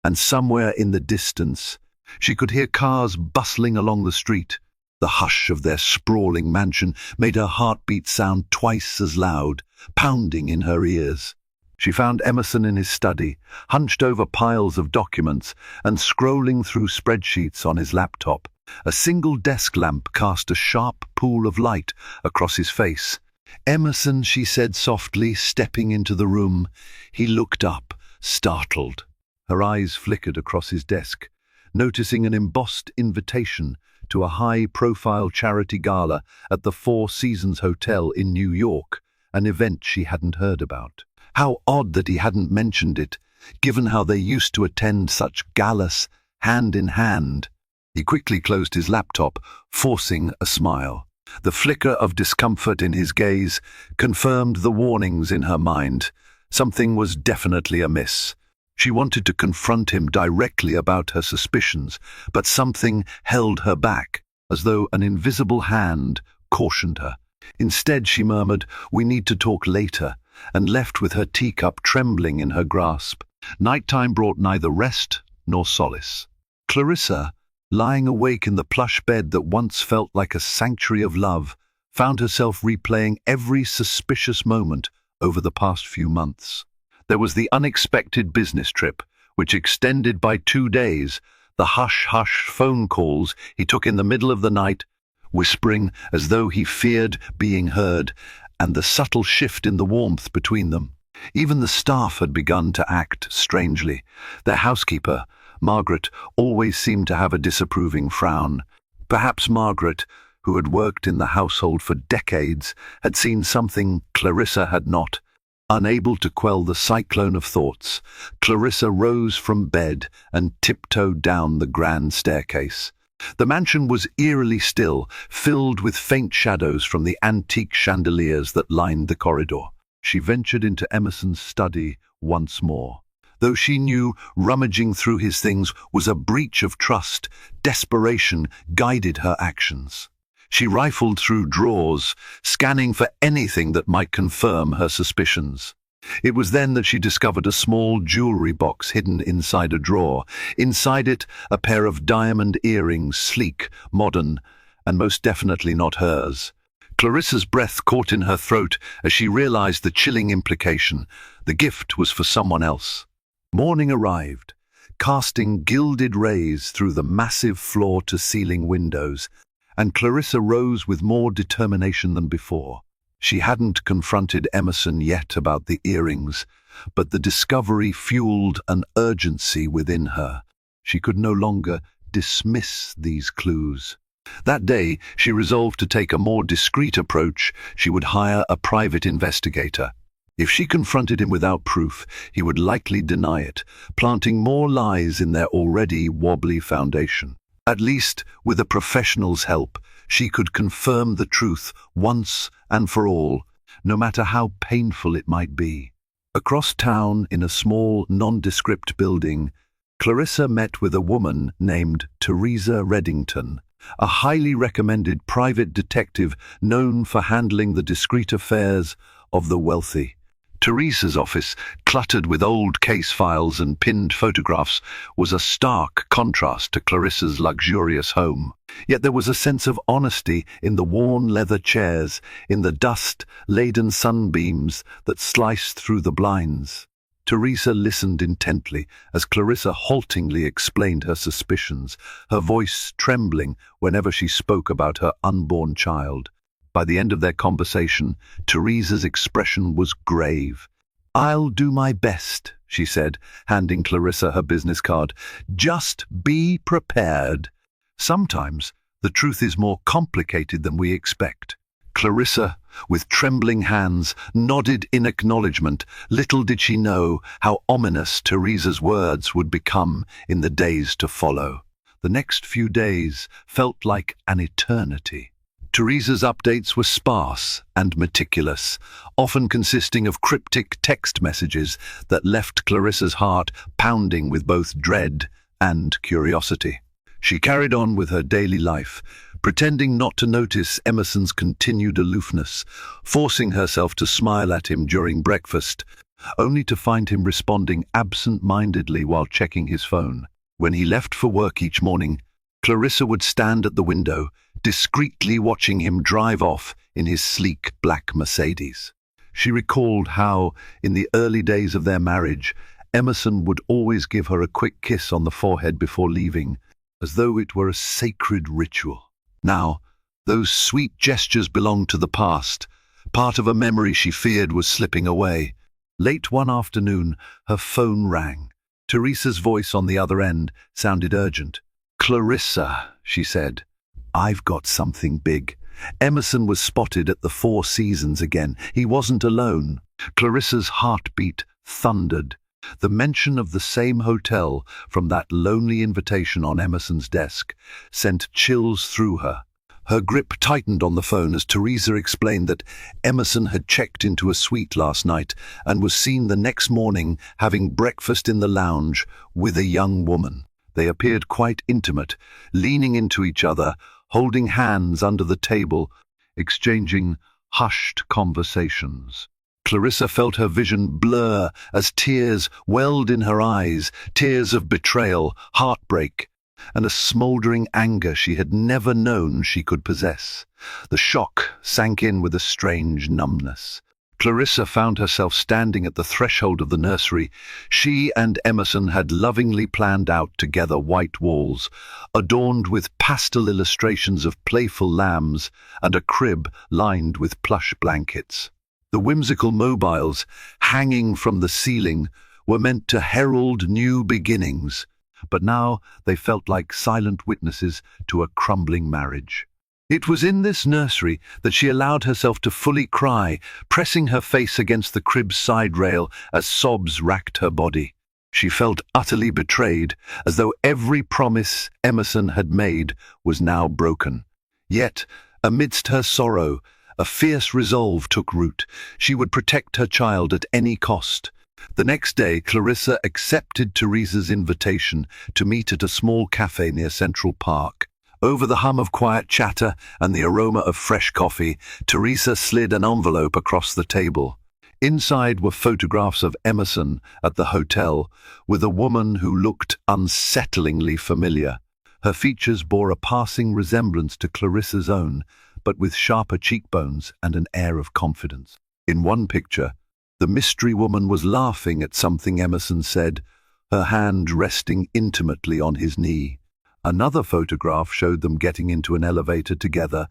and somewhere in the distance, she could hear cars bustling along the street. The hush of their sprawling mansion made her heartbeat sound twice as loud, pounding in her ears. She found Emerson in his study, hunched over piles of documents and scrolling through spreadsheets on his laptop. A single desk lamp cast a sharp pool of light across his face. "Emerson," she said softly, stepping into the room. He looked up, startled. Her eyes flickered across his desk, noticing an embossed invitation to a high-profile charity gala at the Four Seasons Hotel in New York, an event she hadn't heard about. How odd that he hadn't mentioned it, given how they used to attend such galas hand in hand. He quickly closed his laptop, forcing a smile. The flicker of discomfort in his gaze confirmed the warnings in her mind. Something was definitely amiss. She wanted to confront him directly about her suspicions, but something held her back, as though an invisible hand cautioned her. Instead, she murmured, "We need to talk later," and left with her teacup trembling in her grasp. Nighttime brought neither rest nor solace. Clarissa, lying awake in the plush bed that once felt like a sanctuary of love, found herself replaying every suspicious moment over the past few months. There was the unexpected business trip, which extended by 2 days, the hush-hush phone calls he took in the middle of the night, whispering as though he feared being heard, and the subtle shift in the warmth between them. Even the staff had begun to act strangely. Their housekeeper, Margaret, always seemed to have a disapproving frown. Perhaps Margaret, who had worked in the household for decades, had seen something Clarissa had not. Unable to quell the cyclone of thoughts, Clarissa rose from bed and tiptoed down the grand staircase. The mansion was eerily still, filled with faint shadows from the antique chandeliers that lined the corridor. She ventured into Emerson's study once more. Though she knew rummaging through his things was a breach of trust, desperation guided her actions. She rifled through drawers, scanning for anything that might confirm her suspicions. It was then that she discovered a small jewelry box hidden inside a drawer. Inside it, a pair of diamond earrings, sleek, modern, and most definitely not hers. Clarissa's breath caught in her throat as she realized the chilling implication. The gift was for someone else. Morning arrived, casting gilded rays through the massive floor-to-ceiling windows, and Clarissa rose with more determination than before. She hadn't confronted Emerson yet about the earrings, but the discovery fueled an urgency within her. She could no longer dismiss these clues. That day, she resolved to take a more discreet approach. She would hire a private investigator. If she confronted him without proof, he would likely deny it, planting more lies in their already wobbly foundation. At least, with a professional's help, she could confirm the truth once and for all, no matter how painful it might be. Across town, in a small, nondescript building, Clarissa met with a woman named Teresa Reddington, a highly recommended private detective known for handling the discreet affairs of the wealthy. Teresa's office, cluttered with old case files and pinned photographs, was a stark contrast to Clarissa's luxurious home. Yet there was a sense of honesty in the worn leather chairs, in the dust-laden sunbeams that sliced through the blinds. Teresa listened intently as Clarissa haltingly explained her suspicions, her voice trembling whenever she spoke about her unborn child. By the end of their conversation, Teresa's expression was grave. "I'll do my best," she said, handing Clarissa her business card. "Just be prepared. Sometimes the truth is more complicated than we expect." Clarissa, with trembling hands, nodded in acknowledgement. Little did she know how ominous Teresa's words would become in the days to follow. The next few days felt like an eternity. Teresa's updates were sparse and meticulous, often consisting of cryptic text messages that left Clarissa's heart pounding with both dread and curiosity. She carried on with her daily life, pretending not to notice Emerson's continued aloofness, forcing herself to smile at him during breakfast, only to find him responding absent-mindedly while checking his phone. When he left for work each morning, Clarissa would stand at the window, discreetly watching him drive off in his sleek black Mercedes. She recalled how, in the early days of their marriage, Emerson would always give her a quick kiss on the forehead before leaving, as though it were a sacred ritual. Now, those sweet gestures belonged to the past, part of a memory she feared was slipping away. Late one afternoon, her phone rang. Teresa's voice on the other end sounded urgent. "Clarissa," she said, "I've got something big." Emerson was spotted at the Four Seasons again. He wasn't alone. Clarissa's heartbeat thundered. The mention of the same hotel from that lonely invitation on Emerson's desk sent chills through her. Her grip tightened on the phone as Teresa explained that Emerson had checked into a suite last night and was seen the next morning having breakfast in the lounge with a young woman. They appeared quite intimate, leaning into each other, holding hands under the table, exchanging hushed conversations. Clarissa felt her vision blur as tears welled in her eyes, tears of betrayal, heartbreak, and a smouldering anger she had never known she could possess. The shock sank in with a strange numbness. Clarissa found herself standing at the threshold of the nursery. She and Emerson had lovingly planned out together white walls, adorned with pastel illustrations of playful lambs, and a crib lined with plush blankets. The whimsical mobiles, hanging from the ceiling, were meant to herald new beginnings, but now they felt like silent witnesses to a crumbling marriage. It was in this nursery that she allowed herself to fully cry, pressing her face against the crib's side rail as sobs racked her body. She felt utterly betrayed, as though every promise Emerson had made was now broken. Yet, amidst her sorrow, a fierce resolve took root. She would protect her child at any cost. The next day, Clarissa accepted Teresa's invitation to meet at a small cafe near Central Park. Over the hum of quiet chatter and the aroma of fresh coffee, Teresa slid an envelope across the table. Inside were photographs of Emerson at the hotel, with a woman who looked unsettlingly familiar. Her features bore a passing resemblance to Clarissa's own, but with sharper cheekbones and an air of confidence. In one picture, the mystery woman was laughing at something Emerson said, her hand resting intimately on his knee. Another photograph showed them getting into an elevator together,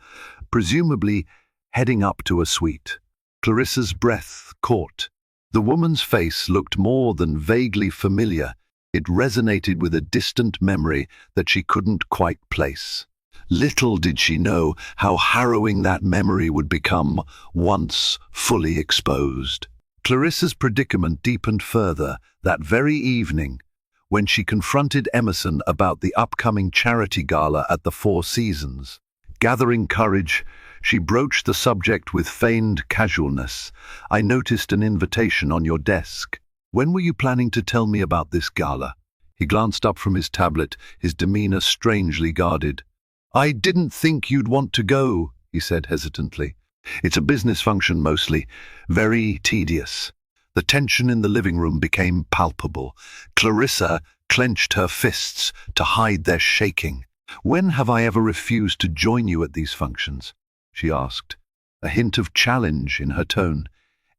presumably heading up to a suite. Clarissa's breath caught. The woman's face looked more than vaguely familiar. It resonated with a distant memory that she couldn't quite place. Little did she know how harrowing that memory would become once fully exposed. Clarissa's predicament deepened further that very evening, when she confronted Emerson about the upcoming charity gala at the Four Seasons. Gathering courage, she broached the subject with feigned casualness. "I noticed an invitation on your desk. When were you planning to tell me about this gala?" He glanced up from his tablet, his demeanor strangely guarded. "I didn't think you'd want to go," he said hesitantly. "It's a business function mostly, very tedious." The tension in the living room became palpable. Clarissa clenched her fists to hide their shaking. "When have I ever refused to join you at these functions?" she asked, a hint of challenge in her tone.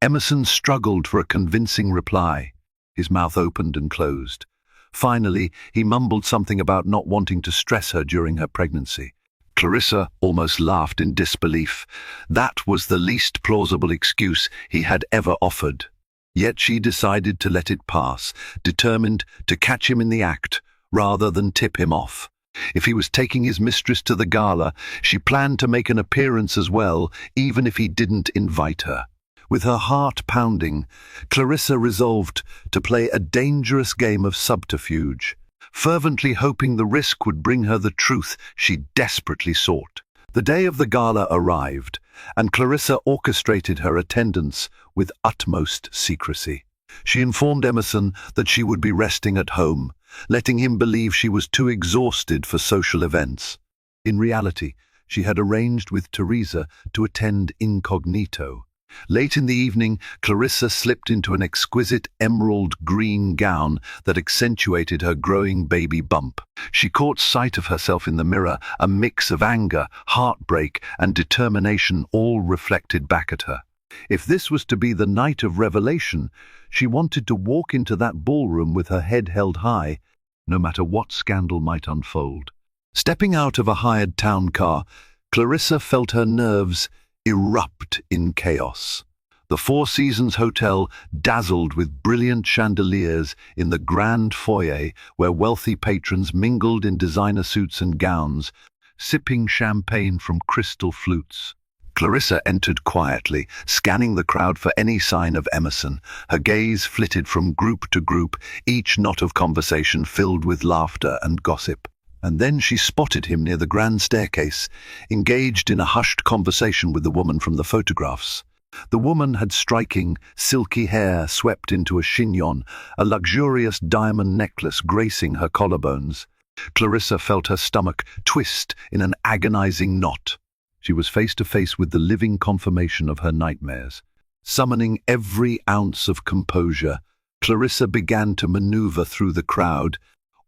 Emerson struggled for a convincing reply. His mouth opened and closed. Finally, he mumbled something about not wanting to stress her during her pregnancy. Clarissa almost laughed in disbelief. That was the least plausible excuse he had ever offered. Yet she decided to let it pass, determined to catch him in the act rather than tip him off. If he was taking his mistress to the gala, she planned to make an appearance as well, even if he didn't invite her. With her heart pounding, Clarissa resolved to play a dangerous game of subterfuge, fervently hoping the risk would bring her the truth she desperately sought. The day of the gala arrived, and Clarissa orchestrated her attendance with utmost secrecy. She informed Emerson that she would be resting at home, letting him believe she was too exhausted for social events. In reality, she had arranged with Teresa to attend incognito. Late in the evening, Clarissa slipped into an exquisite emerald green gown that accentuated her growing baby bump. She caught sight of herself in the mirror, a mix of anger, heartbreak, and determination all reflected back at her. If this was to be the night of revelation, she wanted to walk into that ballroom with her head held high, no matter what scandal might unfold. Stepping out of a hired town car, Clarissa felt her nerves erupt in chaos. The Four Seasons Hotel dazzled with brilliant chandeliers in the grand foyer where wealthy patrons mingled in designer suits and gowns, sipping champagne from crystal flutes. Clarissa entered quietly, scanning the crowd for any sign of Emerson. Her gaze flitted from group to group, each knot of conversation filled with laughter and gossip. And then she spotted him near the grand staircase, engaged in a hushed conversation with the woman from the photographs. The woman had striking, silky hair swept into a chignon, a luxurious diamond necklace gracing her collarbones. Clarissa felt her stomach twist in an agonizing knot. She was face to face with the living confirmation of her nightmares. Summoning every ounce of composure, Clarissa began to maneuver through the crowd,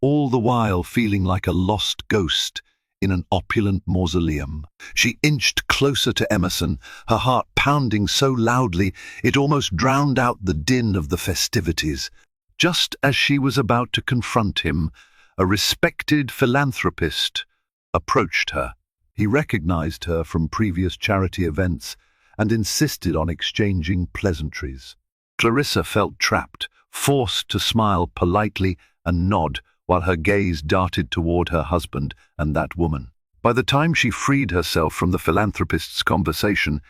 all the while feeling like a lost ghost in an opulent mausoleum. She inched closer to Emerson, her heart pounding so loudly it almost drowned out the din of the festivities. Just as she was about to confront him, a respected philanthropist approached her. He recognized her from previous charity events and insisted on exchanging pleasantries. Clarissa felt trapped, forced to smile politely and nod while her gaze darted toward her husband and that woman. By the time she freed herself from the philanthropist's conversation,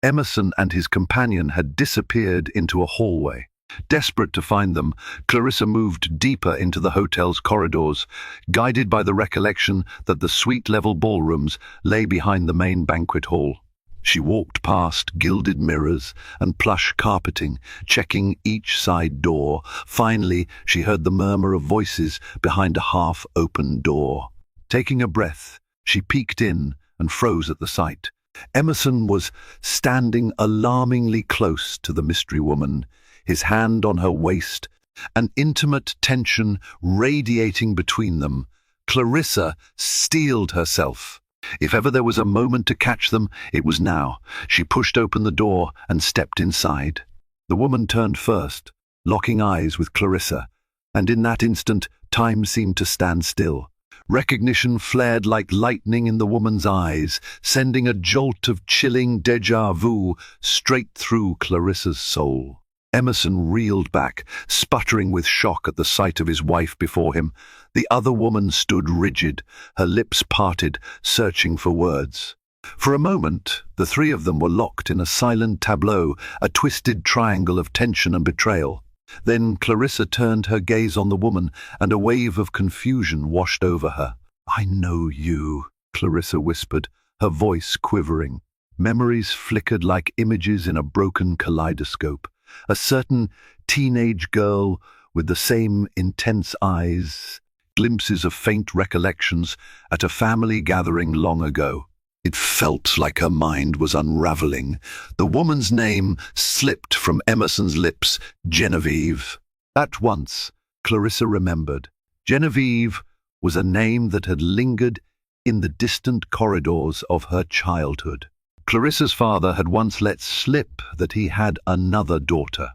Emerson and his companion had disappeared into a hallway. Desperate to find them, Clarissa moved deeper into the hotel's corridors, guided by the recollection that the suite-level ballrooms lay behind the main banquet hall. She walked past gilded mirrors and plush carpeting, checking each side door. Finally, she heard the murmur of voices behind a half-open door. Taking a breath, she peeked in and froze at the sight. Emerson was standing alarmingly close to the mystery woman, his hand on her waist, an intimate tension radiating between them. Clarissa steeled herself. If ever there was a moment to catch them, it was now. She pushed open the door and stepped inside. The woman turned first, locking eyes with Clarissa, and in that instant, time seemed to stand still. Recognition flared like lightning in the woman's eyes, sending a jolt of chilling déjà vu straight through Clarissa's soul. Emerson reeled back, sputtering with shock at the sight of his wife before him. The other woman stood rigid, her lips parted, searching for words. For a moment, the three of them were locked in a silent tableau, a twisted triangle of tension and betrayal. Then Clarissa turned her gaze on the woman, and a wave of confusion washed over her. "I know you," Clarissa whispered, her voice quivering. Memories flickered like images in a broken kaleidoscope. A certain teenage girl with the same intense eyes, glimpses of faint recollections at a family gathering long ago. It felt like her mind was unraveling. The woman's name slipped from Emerson's lips, Genevieve. At once, Clarissa remembered. Genevieve was a name that had lingered in the distant corridors of her childhood. Clarissa's father had once let slip that he had another daughter,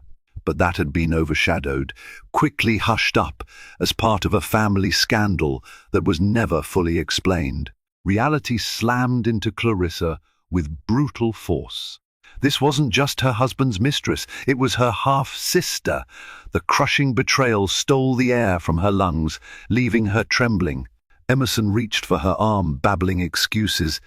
but that had been overshadowed, quickly hushed up as part of a family scandal that was never fully explained. Reality slammed into Clarissa with brutal force. This wasn't just her husband's mistress, it was her half-sister. The crushing betrayal stole the air from her lungs, leaving her trembling. Emerson reached for her arm, babbling excuses.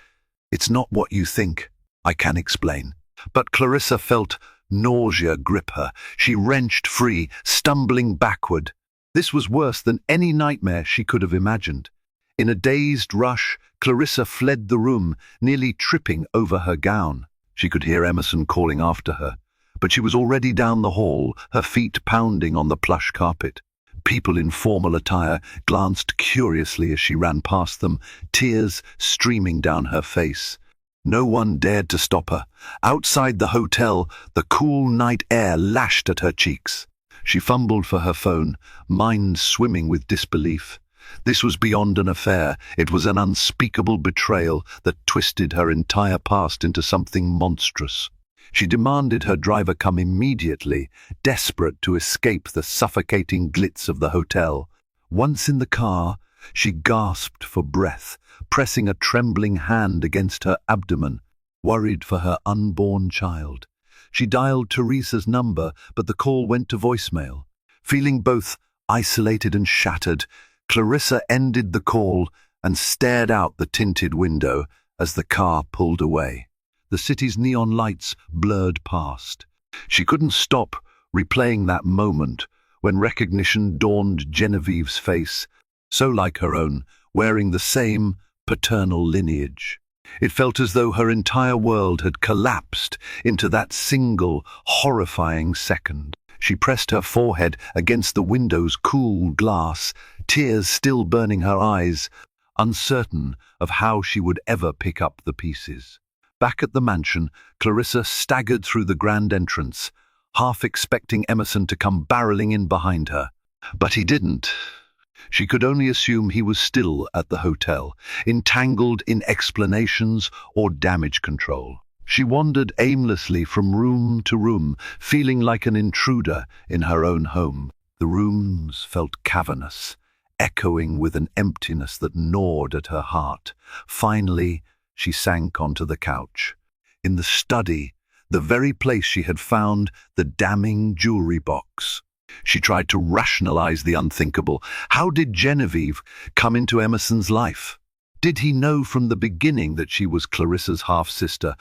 "It's not what you think. I can explain." But Clarissa felt nausea grip her. She wrenched free, stumbling backward. This was worse than any nightmare she could have imagined. In a dazed rush, Clarissa fled the room, nearly tripping over her gown. She could hear Emerson calling after her, but she was already down the hall, her feet pounding on the plush carpet. People in formal attire glanced curiously as she ran past them, tears streaming down her face. No one dared to stop her. Outside the hotel, the cool night air lashed at her cheeks. She fumbled for her phone, mind swimming with disbelief. This was beyond an affair. It was an unspeakable betrayal that twisted her entire past into something monstrous. She demanded her driver come immediately, desperate to escape the suffocating glitz of the hotel. Once in the car, she gasped for breath, pressing a trembling hand against her abdomen, worried for her unborn child. She dialed Teresa's number, but the call went to voicemail. Feeling both isolated and shattered, Clarissa ended the call and stared out the tinted window as the car pulled away. The city's neon lights blurred past. She couldn't stop replaying that moment when recognition dawned Genevieve's face, so like her own, wearing the same paternal lineage. It felt as though her entire world had collapsed into that single, horrifying second. She pressed her forehead against the window's cool glass, tears still burning her eyes, uncertain of how she would ever pick up the pieces. Back at the mansion, Clarissa staggered through the grand entrance, half expecting Emerson to come barreling in behind her. But he didn't. She could only assume he was still at the hotel, entangled in explanations or damage control. She wandered aimlessly from room to room, feeling like an intruder in her own home. The rooms felt cavernous, echoing with an emptiness that gnawed at her heart. Finally, she sank onto the couch. In the study, the very place she had found the damning jewelry box. She tried to rationalize the unthinkable. How did Genevieve come into Emerson's life? Did he know from the beginning that she was Clarissa's half-sister,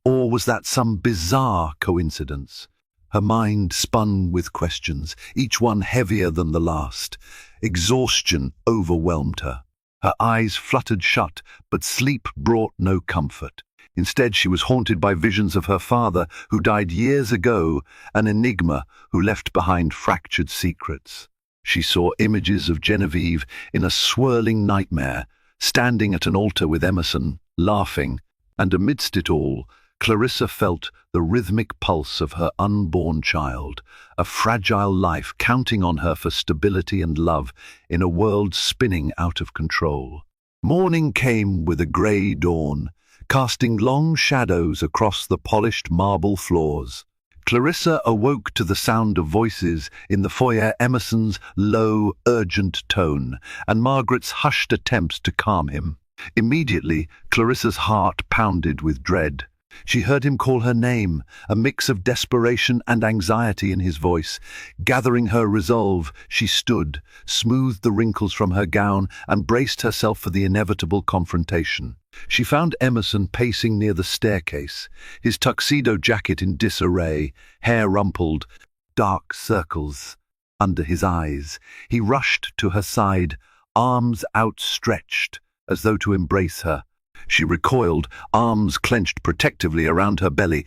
or was that some bizarre coincidence? Her mind spun with questions, each one heavier than the last. Exhaustion overwhelmed her. Her eyes fluttered shut, but sleep brought no comfort. Instead, she was haunted by visions of her father, who died years ago, an enigma who left behind fractured secrets. She saw images of Genevieve in a swirling nightmare, standing at an altar with Emerson, laughing, and amidst it all, Clarissa felt the rhythmic pulse of her unborn child, a fragile life counting on her for stability and love in a world spinning out of control. Morning came with a grey dawn, casting long shadows across the polished marble floors. Clarissa awoke to the sound of voices in the foyer, Emerson's low, urgent tone, and Margaret's hushed attempts to calm him. Immediately, Clarissa's heart pounded with dread. She heard him call her name, a mix of desperation and anxiety in his voice. Gathering her resolve, she stood, smoothed the wrinkles from her gown, and braced herself for the inevitable confrontation. She found Emerson pacing near the staircase, his tuxedo jacket in disarray, hair rumpled, dark circles under his eyes. He rushed to her side, arms outstretched, as though to embrace her. She recoiled, arms clenched protectively around her belly.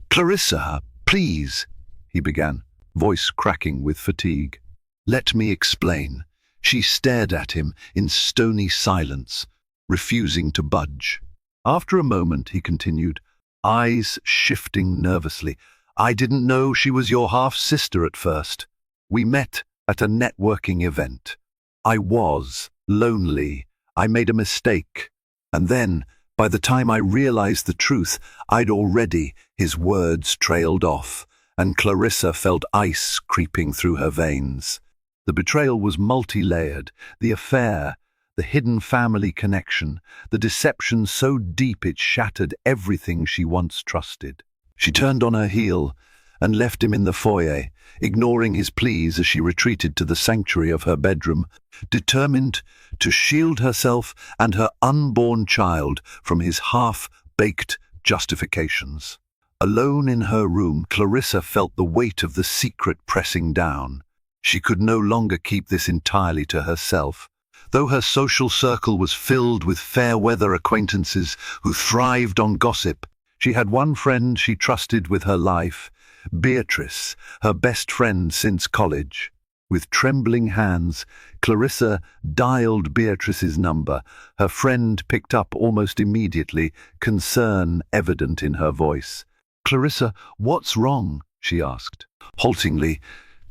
"Clarissa, please," he began, voice cracking with fatigue. "Let me explain." She stared at him in stony silence, refusing to budge. After a moment, he continued, eyes shifting nervously. "I didn't know she was your half-sister at first. We met at a networking event. I was lonely. I made a mistake. And then, by the time I realized the truth, I'd already—" His words trailed off, and Clarissa felt ice creeping through her veins. The betrayal was multi-layered. The affair, the hidden family connection, the deception so deep it shattered everything she once trusted. She turned on her heel and left him in the foyer, ignoring his pleas as she retreated to the sanctuary of her bedroom, determined to shield herself and her unborn child from his half-baked justifications. Alone in her room, Clarissa felt the weight of the secret pressing down. She could no longer keep this entirely to herself. Though her social circle was filled with fair-weather acquaintances who thrived on gossip, she had one friend she trusted with her life, Beatrice, her best friend since college. With trembling hands, Clarissa dialed Beatrice's number. Her friend picked up almost immediately, concern evident in her voice. "Clarissa, what's wrong?" she asked. Haltingly,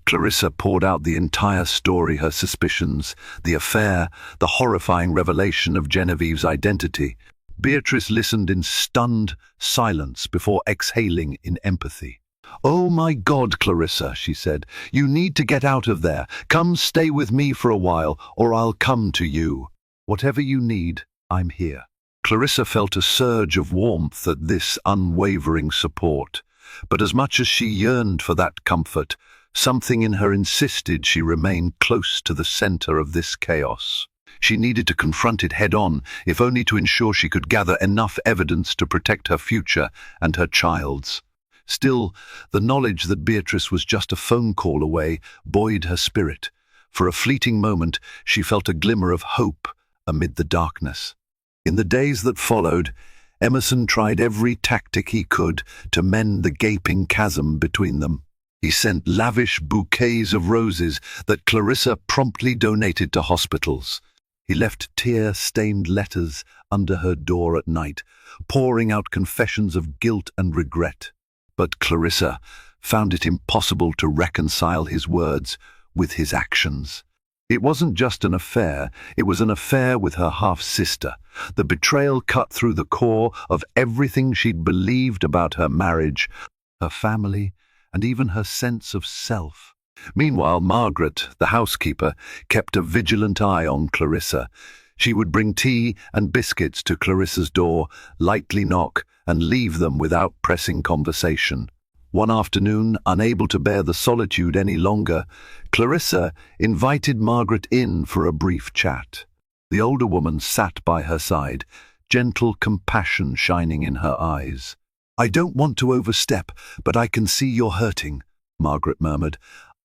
Clarissa poured out the entire story, her suspicions, the affair, the horrifying revelation of Genevieve's identity. Beatrice listened in stunned silence before exhaling in empathy. "Oh my God, Clarissa," she said, "you need to get out of there. Come stay with me for a while, or I'll come to you. Whatever you need, I'm here." Clarissa felt a surge of warmth at this unwavering support, but as much as she yearned for that comfort, something in her insisted she remain close to the center of this chaos. She needed to confront it head-on, if only to ensure she could gather enough evidence to protect her future and her child's. Still, the knowledge that Beatrice was just a phone call away buoyed her spirit. For a fleeting moment, she felt a glimmer of hope amid the darkness. In the days that followed, Emerson tried every tactic he could to mend the gaping chasm between them. He sent lavish bouquets of roses that Clarissa promptly donated to hospitals. He left tear-stained letters under her door at night, pouring out confessions of guilt and regret. But Clarissa found it impossible to reconcile his words with his actions. It wasn't just an affair, it was an affair with her half-sister. The betrayal cut through the core of everything she'd believed about her marriage, her family, and even her sense of self. Meanwhile, Margaret, the housekeeper, kept a vigilant eye on Clarissa. She would bring tea and biscuits to Clarissa's door, lightly knock, and leave them without pressing conversation. One afternoon, unable to bear the solitude any longer, Clarissa invited Margaret in for a brief chat. The older woman sat by her side, gentle compassion shining in her eyes. "I don't want to overstep, but I can see you're hurting," Margaret murmured.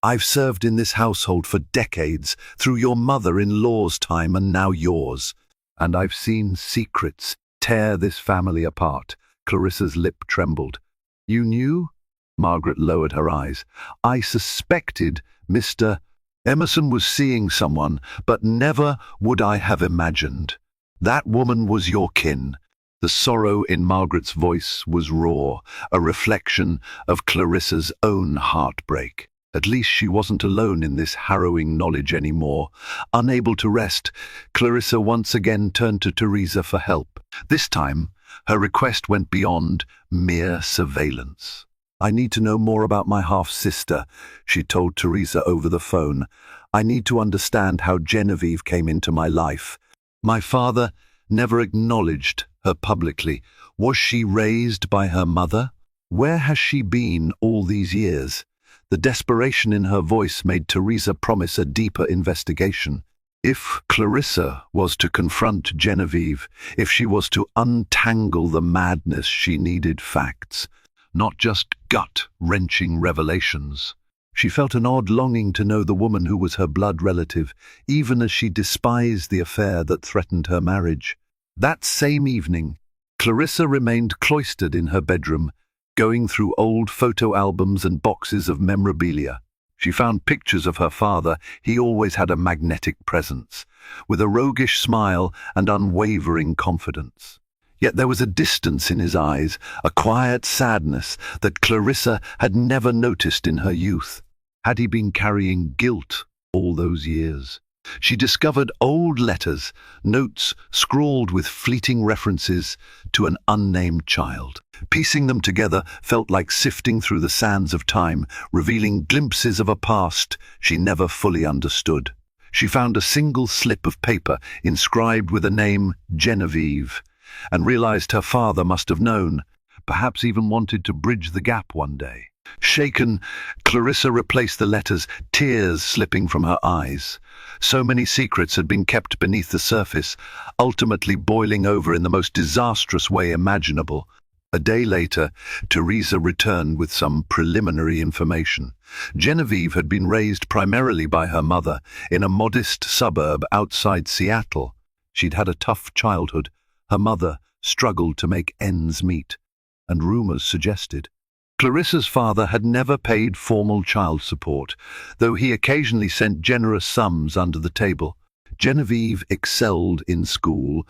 "I've served in this household for decades, through your mother-in-law's time and now yours. And I've seen secrets tear this family apart." Clarissa's lip trembled. "You knew?" Margaret lowered her eyes. "I suspected Mr. Emerson was seeing someone, but never would I have imagined. That woman was your kin." The sorrow in Margaret's voice was raw, a reflection of Clarissa's own heartbreak. At least she wasn't alone in this harrowing knowledge anymore. Unable to rest, Clarissa once again turned to Teresa for help. This time, her request went beyond mere surveillance. "I need to know more about my half-sister," she told Teresa over the phone. "I need to understand how Genevieve came into my life. My father never acknowledged her publicly. Was she raised by her mother? Where has she been all these years?" The desperation in her voice made Teresa promise a deeper investigation. If Clarissa was to confront Genevieve, if she was to untangle the madness, she needed facts, not just gut-wrenching revelations. She felt an odd longing to know the woman who was her blood relative, even as she despised the affair that threatened her marriage. That same evening, Clarissa remained cloistered in her bedroom, going through old photo albums and boxes of memorabilia. She found pictures of her father. He always had a magnetic presence, with a roguish smile and unwavering confidence. Yet there was a distance in his eyes, a quiet sadness that Clarissa had never noticed in her youth. Had he been carrying guilt all those years? She discovered old letters, notes scrawled with fleeting references to an unnamed child. Piecing them together felt like sifting through the sands of time, revealing glimpses of a past she never fully understood. She found a single slip of paper inscribed with the name Genevieve, and realized her father must have known, perhaps even wanted to bridge the gap one day. Shaken, Clarissa replaced the letters, tears slipping from her eyes. So many secrets had been kept beneath the surface, ultimately boiling over in the most disastrous way imaginable. A day later, Teresa returned with some preliminary information. Genevieve had been raised primarily by her mother in a modest suburb outside Seattle. She'd had a tough childhood. Her mother struggled to make ends meet, and rumors suggested Clarissa's father had never paid formal child support, though he occasionally sent generous sums under the table. Genevieve excelled in school,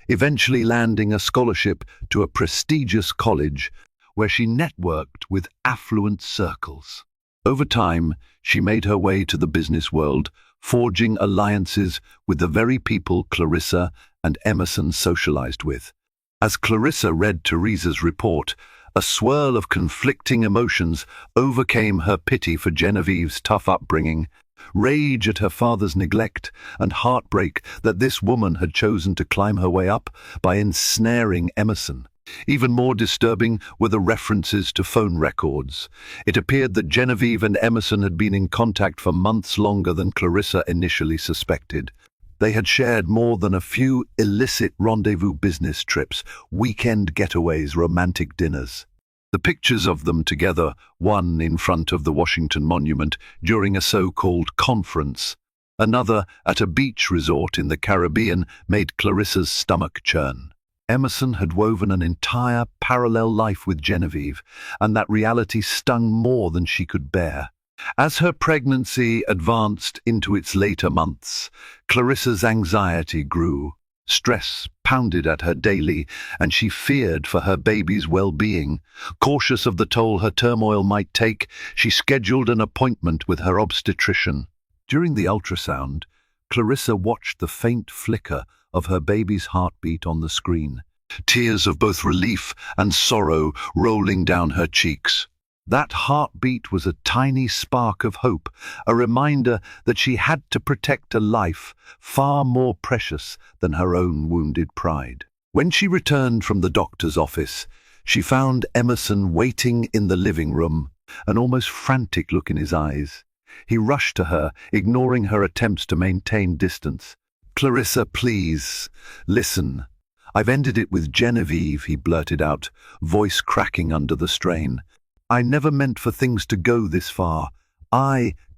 eventually landing a scholarship to a prestigious college where she networked with affluent circles. Over time, she made her way to the business world, forging alliances with the very people Clarissa and Emerson socialized with. As Clarissa read Teresa's report, a swirl of conflicting emotions overcame her pity for Genevieve's tough upbringing, rage at her father's neglect, and heartbreak that this woman had chosen to climb her way up by ensnaring Emerson. Even more disturbing were the references to phone records. It appeared that Genevieve and Emerson had been in contact for months longer than Clarissa initially suspected. They had shared more than a few illicit rendezvous business trips, weekend getaways, romantic dinners. The pictures of them together, one in front of the Washington Monument during a so-called conference, another at a beach resort in the Caribbean, made Clarissa's stomach churn. Emerson had woven an entire parallel life with Genevieve, and that reality stung more than she could bear. As her pregnancy advanced into its later months, Clarissa's anxiety grew. Stress pounded at her daily, and she feared for her baby's well-being. Cautious of the toll her turmoil might take, she scheduled an appointment with her obstetrician. During the ultrasound, Clarissa watched the faint flicker of her baby's heartbeat on the screen, tears of both relief and sorrow rolling down her cheeks. That heartbeat was a tiny spark of hope, a reminder that she had to protect a life far more precious than her own wounded pride. When she returned from the doctor's office, She found Emerson waiting in the living room, an almost frantic look in his eyes. He rushed to her, ignoring her attempts to maintain distance. "Clarissa, please, listen. I've ended it with Genevieve," he blurted out, voice cracking under the strain. "I never meant for things to go this far.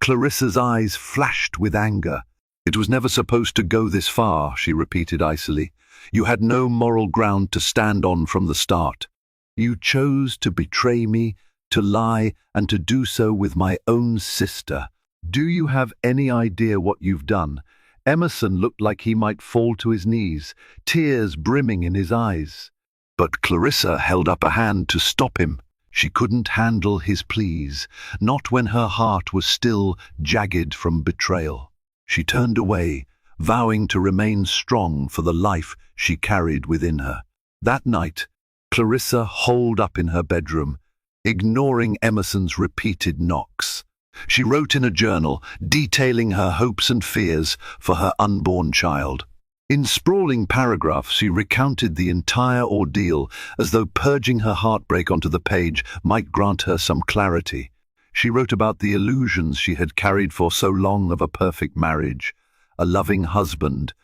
Clarissa's eyes flashed with anger. "It was never supposed to go this far," she repeated icily. "You had no moral ground to stand on from the start. You chose to betray me, to lie, and to do so with my own sister. Do you have any idea what you've done?" Emerson looked like he might fall to his knees, tears brimming in his eyes. But Clarissa held up a hand to stop him. She couldn't handle his pleas, not when her heart was still jagged from betrayal. She turned away, vowing to remain strong for the life she carried within her. That night, Clarissa holed up in her bedroom, ignoring Emerson's repeated knocks. She wrote in a journal, detailing her hopes and fears for her unborn child. In sprawling paragraphs, she recounted the entire ordeal, as though purging her heartbreak onto the page might grant her some clarity. She wrote about the illusions she had carried for so long of a perfect marriage, a loving husband,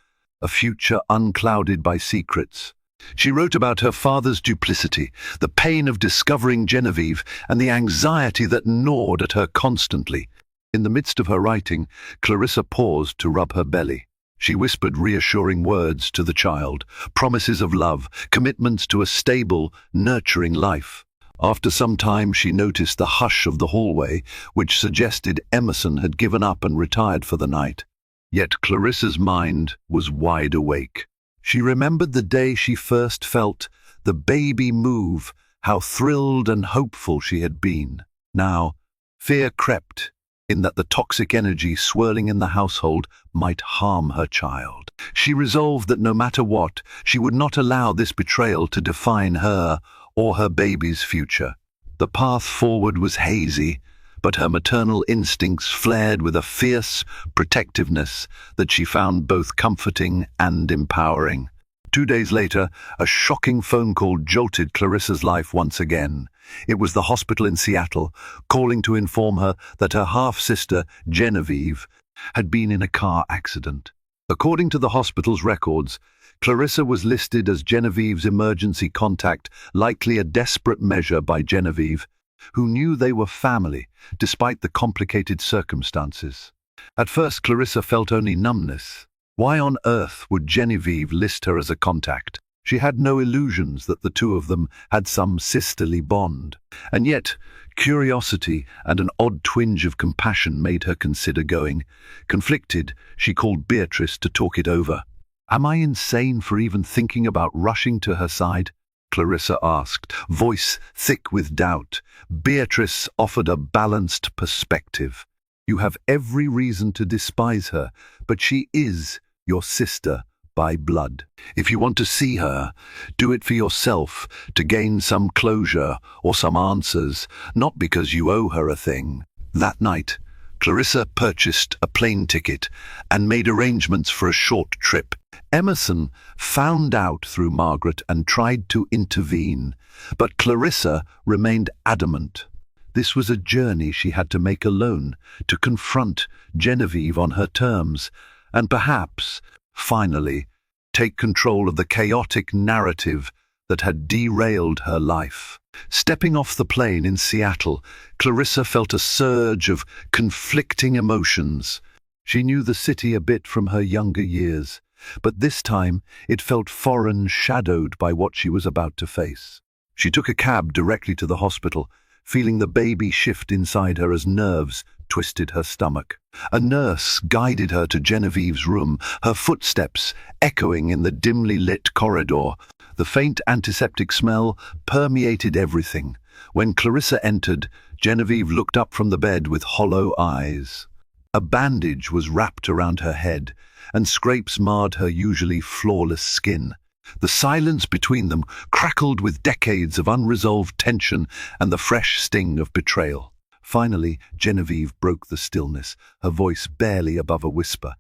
a future unclouded by secrets. She wrote about her father's duplicity, the pain of discovering Genevieve, and the anxiety that gnawed at her constantly. In the midst of her writing, Clarissa paused to rub her belly. She whispered reassuring words to the child, promises of love, commitments to a stable, nurturing life. After some time, she noticed the hush of the hallway, which suggested Emerson had given up and retired for the night. Yet Clarissa's mind was wide awake. She remembered the day she first felt the baby move, how thrilled and hopeful she had been. Now, fear crept in that the toxic energy swirling in the household might harm her child. She resolved that no matter what, she would not allow this betrayal to define her or her baby's future. The path forward was hazy, but her maternal instincts flared with a fierce protectiveness that she found both comforting and empowering. 2 days later, a shocking phone call jolted Clarissa's life once again. It was the hospital in Seattle, calling to inform her that her half-sister, Genevieve, had been in a car accident. According to the hospital's records, Clarissa was listed as Genevieve's emergency contact, likely a desperate measure by Genevieve, who knew they were family, despite the complicated circumstances. At first, Clarissa felt only numbness. Why on earth would Genevieve list her as a contact? She had no illusions that the two of them had some sisterly bond. And yet, curiosity and an odd twinge of compassion made her consider going. Conflicted, she called Beatrice to talk it over. "Am I insane for even thinking about rushing to her side?" Clarissa asked, voice thick with doubt. Beatrice offered a balanced perspective. "You have every reason to despise her, but she is your sister by blood. If you want to see her, do it for yourself, to gain some closure or some answers, not because you owe her a thing." That night, Clarissa purchased a plane ticket and made arrangements for a short trip. Emerson found out through Margaret and tried to intervene, but Clarissa remained adamant. This was a journey she had to make alone, to confront Genevieve on her terms, and perhaps, finally, take control of the chaotic narrative that had derailed her life. Stepping off the plane in Seattle, Clarissa felt a surge of conflicting emotions. She knew the city a bit from her younger years, but this time it felt foreign, shadowed by what she was about to face. She took a cab directly to the hospital, feeling the baby shift inside her as nerves twisted her stomach. A nurse guided her to Genevieve's room, her footsteps echoing in the dimly lit corridor. The faint antiseptic smell permeated everything. When Clarissa entered, Genevieve looked up from the bed with hollow eyes. A bandage was wrapped around her head, and scrapes marred her usually flawless skin. The silence between them crackled with decades of unresolved tension and the fresh sting of betrayal. Finally, Genevieve broke the stillness, her voice barely above a whisper.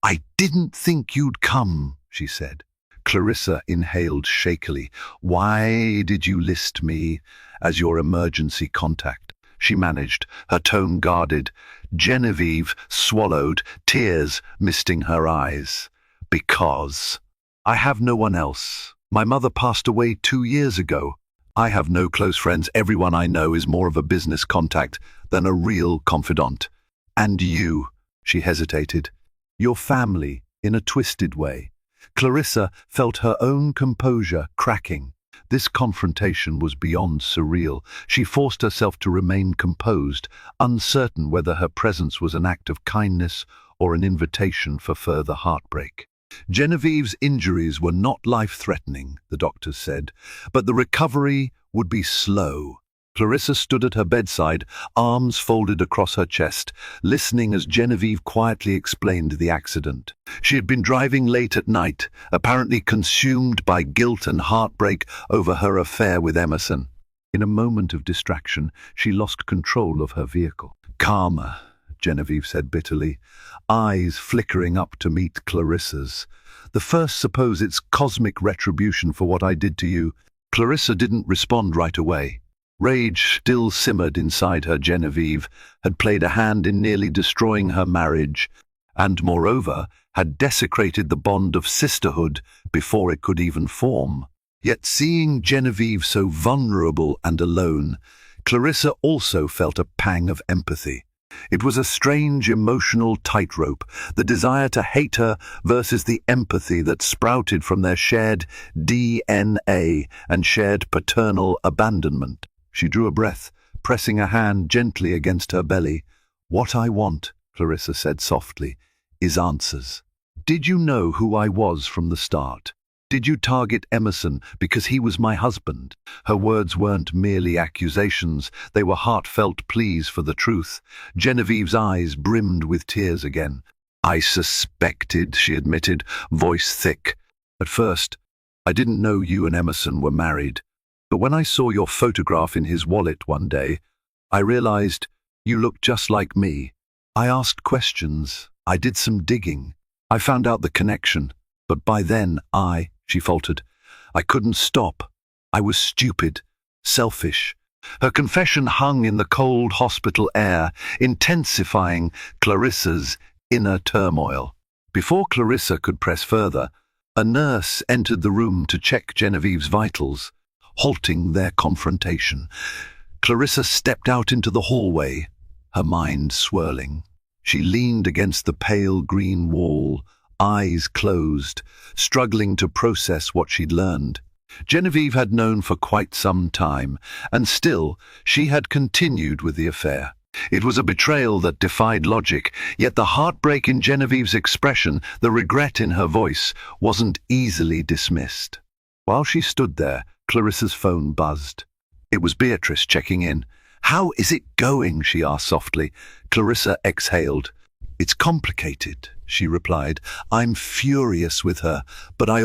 "I didn't think you'd come," she said. Clarissa inhaled shakily. "Why did you list me as your emergency contact?" She managed, her tone guarded. Genevieve swallowed, tears misting her eyes. "Because I have no one else. My mother passed away 2 years ago. I have no close friends. Everyone I know is more of a business contact than a real confidant. And you," she hesitated, "your family, in a twisted way." Clarissa felt her own composure cracking. This confrontation was beyond surreal. She forced herself to remain composed, uncertain whether her presence was an act of kindness or an invitation for further heartbreak. Genevieve's injuries were not life-threatening, the doctors said, but the recovery would be slow. Clarissa stood at her bedside, arms folded across her chest, listening as Genevieve quietly explained the accident. She had been driving late at night, apparently consumed by guilt and heartbreak over her affair with Emerson. In a moment of distraction, she lost control of her vehicle. "Karma," Genevieve said bitterly, eyes flickering up to meet Clarissa's. "The first suppose it's cosmic retribution for what I did to you." Clarissa didn't respond right away. Rage still simmered inside her. Genevieve had played a hand in nearly destroying her marriage, and moreover had desecrated the bond of sisterhood before it could even form. Yet seeing Genevieve so vulnerable and alone, Clarissa also felt a pang of empathy. It was a strange emotional tightrope, the desire to hate her versus the empathy that sprouted from their shared DNA and shared paternal abandonment. She drew a breath, pressing a hand gently against her belly. "What I want," Clarissa said softly, "is answers. Did you know who I was from the start? Did you target Emerson because he was my husband?" Her words weren't merely accusations, they were heartfelt pleas for the truth. Genevieve's eyes brimmed with tears again. "I suspected," she admitted, voice thick. "At first, I didn't know you and Emerson were married. But when I saw your photograph in his wallet one day, I realized you looked just like me. I asked questions. I did some digging. I found out the connection. But by then she faltered, I couldn't stop. I was stupid, selfish." Her confession hung in the cold hospital air, intensifying Clarissa's inner turmoil. Before Clarissa could press further, a nurse entered the room to check Genevieve's vitals, halting their confrontation. Clarissa stepped out into the hallway, her mind swirling. She leaned against the pale green wall, eyes closed, struggling to process what she'd learned. Genevieve had known for quite some time, and still she had continued with the affair. It was a betrayal that defied logic, yet the heartbreak in Genevieve's expression, the regret in her voice, wasn't easily dismissed. While she stood there, Clarissa's phone buzzed. It was Beatrice checking in. "How is it going?" she asked softly. Clarissa exhaled. "It's complicated," she replied. "I'm furious with her, but I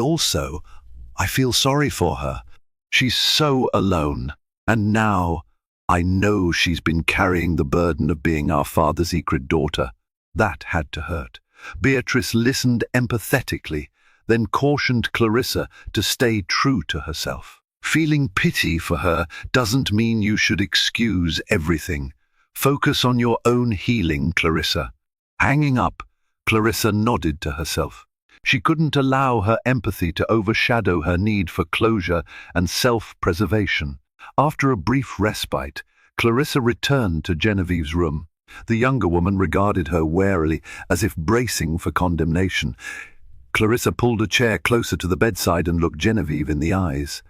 feel sorry for her. She's so alone. And now I know she's been carrying the burden of being our father's secret daughter." That had to hurt. Beatrice listened empathetically, then cautioned Clarissa to stay true to herself. "Feeling pity for her doesn't mean you should excuse everything. Focus on your own healing, Clarissa." Hanging up, Clarissa nodded to herself. She couldn't allow her empathy to overshadow her need for closure and self-preservation. After a brief respite, Clarissa returned to Genevieve's room. The younger woman regarded her warily, as if bracing for condemnation. Clarissa pulled a chair closer to the bedside and looked Genevieve in the eyes.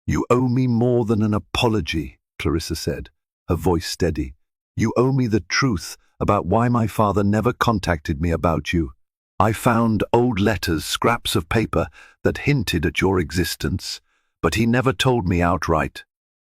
"You owe me more than an apology," Clarissa said, her voice steady. "You owe me the truth about why my father never contacted me about you. I found old letters, scraps of paper that hinted at your existence, but he never told me outright."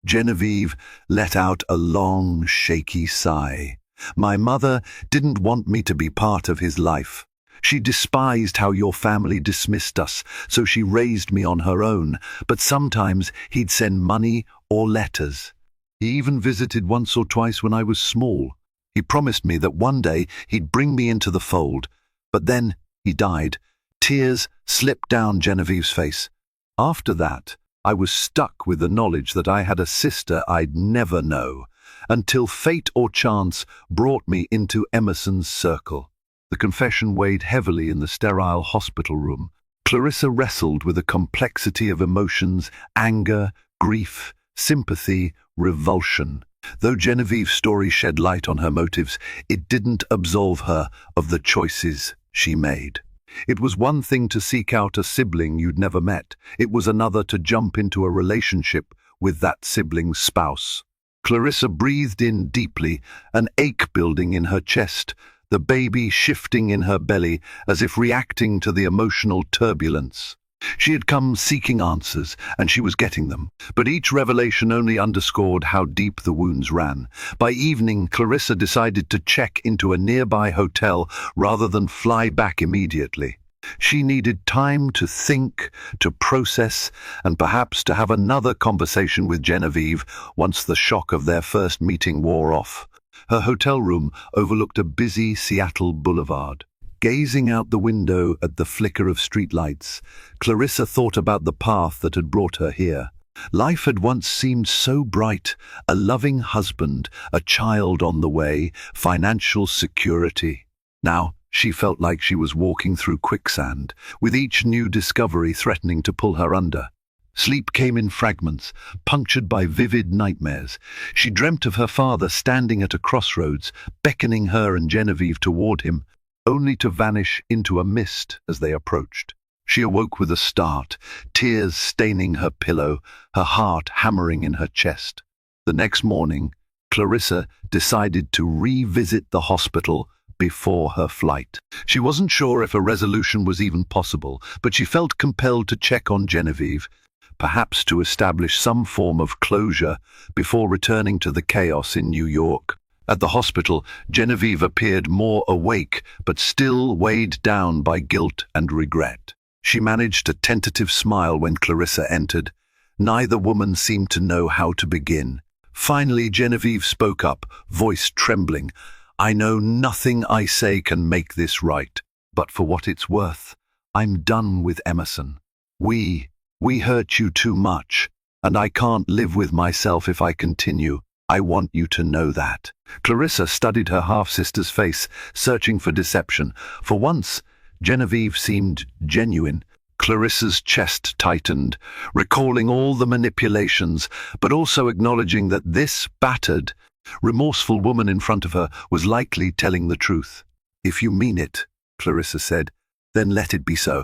Genevieve let out a long, shaky sigh. "My mother didn't want me to be part of his life. She despised how your family dismissed us, so she raised me on her own, but sometimes he'd send money or letters. He even visited once or twice when I was small. He promised me that one day he'd bring me into the fold, but then he died, Tears slipped down Genevieve's face. After that, I was stuck with the knowledge that I had a sister I'd never know, until fate or chance brought me into Emerson's circle. The confession weighed heavily in the sterile hospital room. Clarissa wrestled with a complexity of emotions: anger, grief, sympathy, revulsion. Though Genevieve's story shed light on her motives, it didn't absolve her of the choices she made. It was one thing to seek out a sibling you'd never met. It was another to jump into a relationship with that sibling's spouse. Clarissa breathed in deeply, an ache building in her chest, the baby shifting in her belly as if reacting to the emotional turbulence. She had come seeking answers, and she was getting them, but each revelation only underscored how deep the wounds ran. By evening, Clarissa decided to check into a nearby hotel rather than fly back immediately. She needed time to think, to process, and perhaps to have another conversation with Genevieve once the shock of their first meeting wore off. Her hotel room overlooked a busy Seattle boulevard. Gazing out the window at the flicker of streetlights, Clarissa thought about the path that had brought her here. Life had once seemed so bright: a loving husband, a child on the way, financial security. Now she felt like she was walking through quicksand, with each new discovery threatening to pull her under. Sleep came in fragments, punctured by vivid nightmares. She dreamt of her father standing at a crossroads, beckoning her and Genevieve toward him, only to vanish into a mist as they approached. She awoke with a start, tears staining her pillow, her heart hammering in her chest. The next morning, Clarissa decided to revisit the hospital before her flight. She wasn't sure if a resolution was even possible, but she felt compelled to check on Genevieve, perhaps to establish some form of closure before returning to the chaos in New York. At the hospital, Genevieve appeared more awake, but still weighed down by guilt and regret. She managed a tentative smile when Clarissa entered. Neither woman seemed to know how to begin. Finally, Genevieve spoke up, voice trembling. "I know nothing I say can make this right, but for what it's worth, I'm done with Emerson. We hurt you too much, and I can't live with myself if I continue. I want you to know that." Clarissa studied her half-sister's face, searching for deception. For once, Genevieve seemed genuine. Clarissa's chest tightened, recalling all the manipulations, but also acknowledging that this battered, remorseful woman in front of her was likely telling the truth. "If you mean it," Clarissa said, "then let it be so.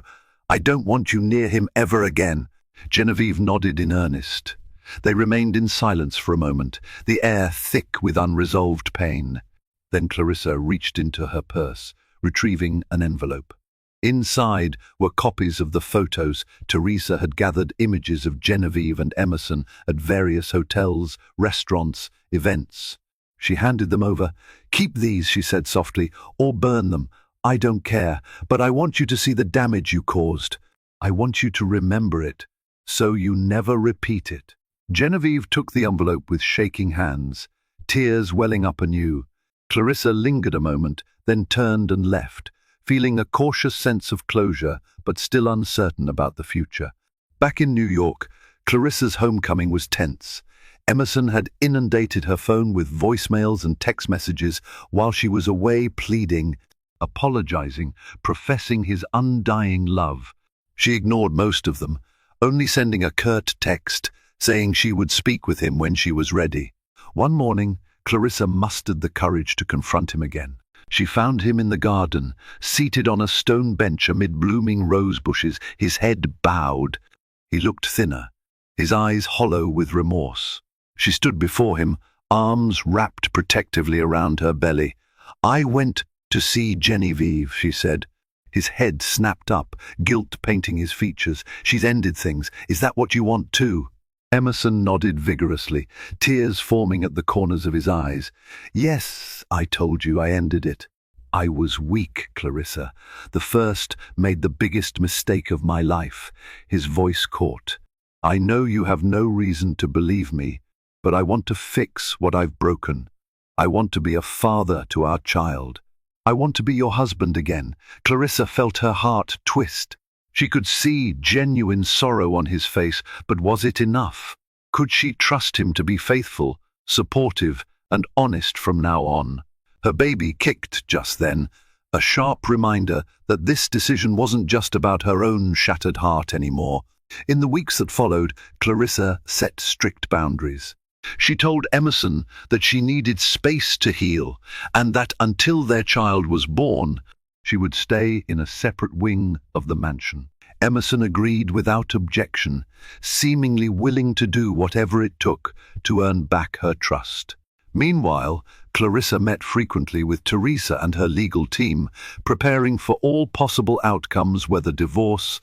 I don't want you near him ever again." Genevieve nodded in earnest. They remained in silence for a moment, the air thick with unresolved pain. Then Clarissa reached into her purse, retrieving an envelope. Inside were copies of the photos. Teresa had gathered images of Genevieve and Emerson at various hotels, restaurants, events. She handed them over. "Keep these," she said softly, "or burn them. I don't care, but I want you to see the damage you caused. I want you to remember it, so you never repeat it." Genevieve took the envelope with shaking hands, tears welling up anew. Clarissa lingered a moment, then turned and left, feeling a cautious sense of closure, but still uncertain about the future. Back in New York, Clarissa's homecoming was tense. Emerson had inundated her phone with voicemails and text messages while she was away, pleading, apologizing, professing his undying love. She ignored most of them, only sending a curt text saying she would speak with him when she was ready. One morning, Clarissa mustered the courage to confront him again. She found him in the garden, seated on a stone bench amid blooming rose bushes, his head bowed. He looked thinner, his eyes hollow with remorse. She stood before him, arms wrapped protectively around her belly. "I went to see Genevieve," she said. His head snapped up, guilt painting his features. "She's ended things. Is that what you want too?" Emerson nodded vigorously, tears forming at the corners of his eyes. "Yes, I told you I ended it. I was weak, Clarissa. The first made the biggest mistake of my life." His voice caught. "I know you have no reason to believe me, but I want to fix what I've broken. I want to be a father to our child. I want to be your husband again." Clarissa felt her heart twist. She could see genuine sorrow on his face, but was it enough? Could she trust him to be faithful, supportive, and honest from now on? Her baby kicked just then, a sharp reminder that this decision wasn't just about her own shattered heart anymore. In the weeks that followed, Clarissa set strict boundaries. She told Emerson that she needed space to heal, and that until their child was born, she would stay in a separate wing of the mansion. Emerson agreed without objection, seemingly willing to do whatever it took to earn back her trust. Meanwhile, Clarissa met frequently with Teresa and her legal team, preparing for all possible outcomes, whether divorce,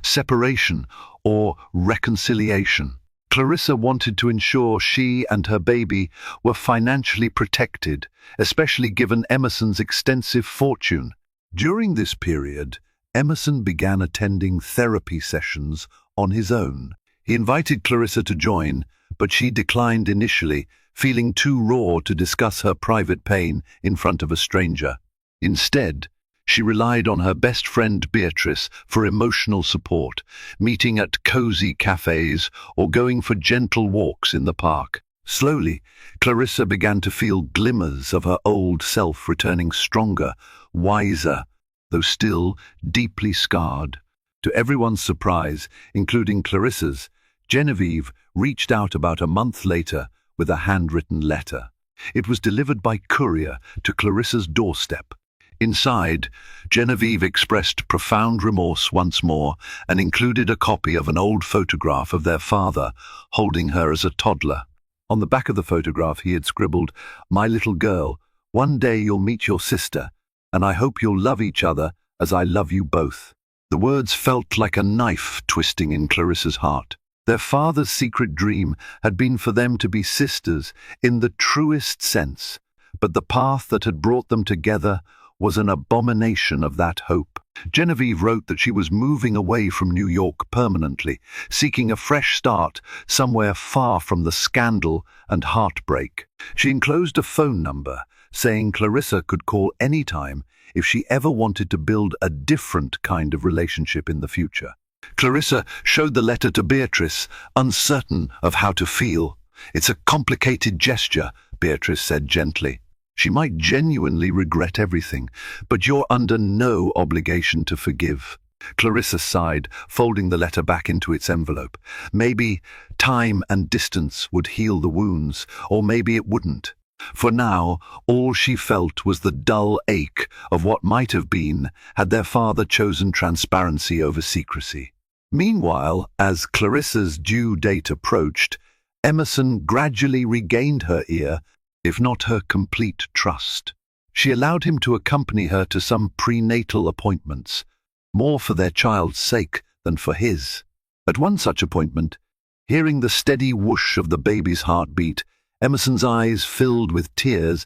separation, or reconciliation. Clarissa wanted to ensure she and her baby were financially protected, especially given Emerson's extensive fortune. During this period, Emerson began attending therapy sessions on his own. He invited Clarissa to join, but she declined initially, feeling too raw to discuss her private pain in front of a stranger. Instead, she relied on her best friend Beatrice for emotional support, meeting at cozy cafes or going for gentle walks in the park. Slowly, Clarissa began to feel glimmers of her old self returning, stronger, wiser, though still deeply scarred. To everyone's surprise, including Clarissa's, Genevieve reached out about a month later with a handwritten letter. It was delivered by courier to Clarissa's doorstep. Inside, Genevieve expressed profound remorse once more and included a copy of an old photograph of their father holding her as a toddler. On the back of the photograph he had scribbled, "My little girl, one day you'll meet your sister, and I hope you'll love each other as I love you both." The words felt like a knife twisting in Clarissa's heart. Their father's secret dream had been for them to be sisters in the truest sense, but the path that had brought them together was an abomination of that hope. Genevieve wrote that she was moving away from New York permanently, seeking a fresh start somewhere far from the scandal and heartbreak. She enclosed a phone number, saying Clarissa could call any time if she ever wanted to build a different kind of relationship in the future. Clarissa showed the letter to Beatrice, uncertain of how to feel. "It's a complicated gesture," Beatrice said gently. "She might genuinely regret everything, but you're under no obligation to forgive." Clarissa sighed, folding the letter back into its envelope. Maybe time and distance would heal the wounds, or maybe it wouldn't. For now, all she felt was the dull ache of what might have been had their father chosen transparency over secrecy. Meanwhile, as Clarissa's due date approached, Emerson gradually regained her ear, if not her complete trust. She allowed him to accompany her to some prenatal appointments, more for their child's sake than for his. At one such appointment, hearing the steady whoosh of the baby's heartbeat, Emerson's eyes filled with tears,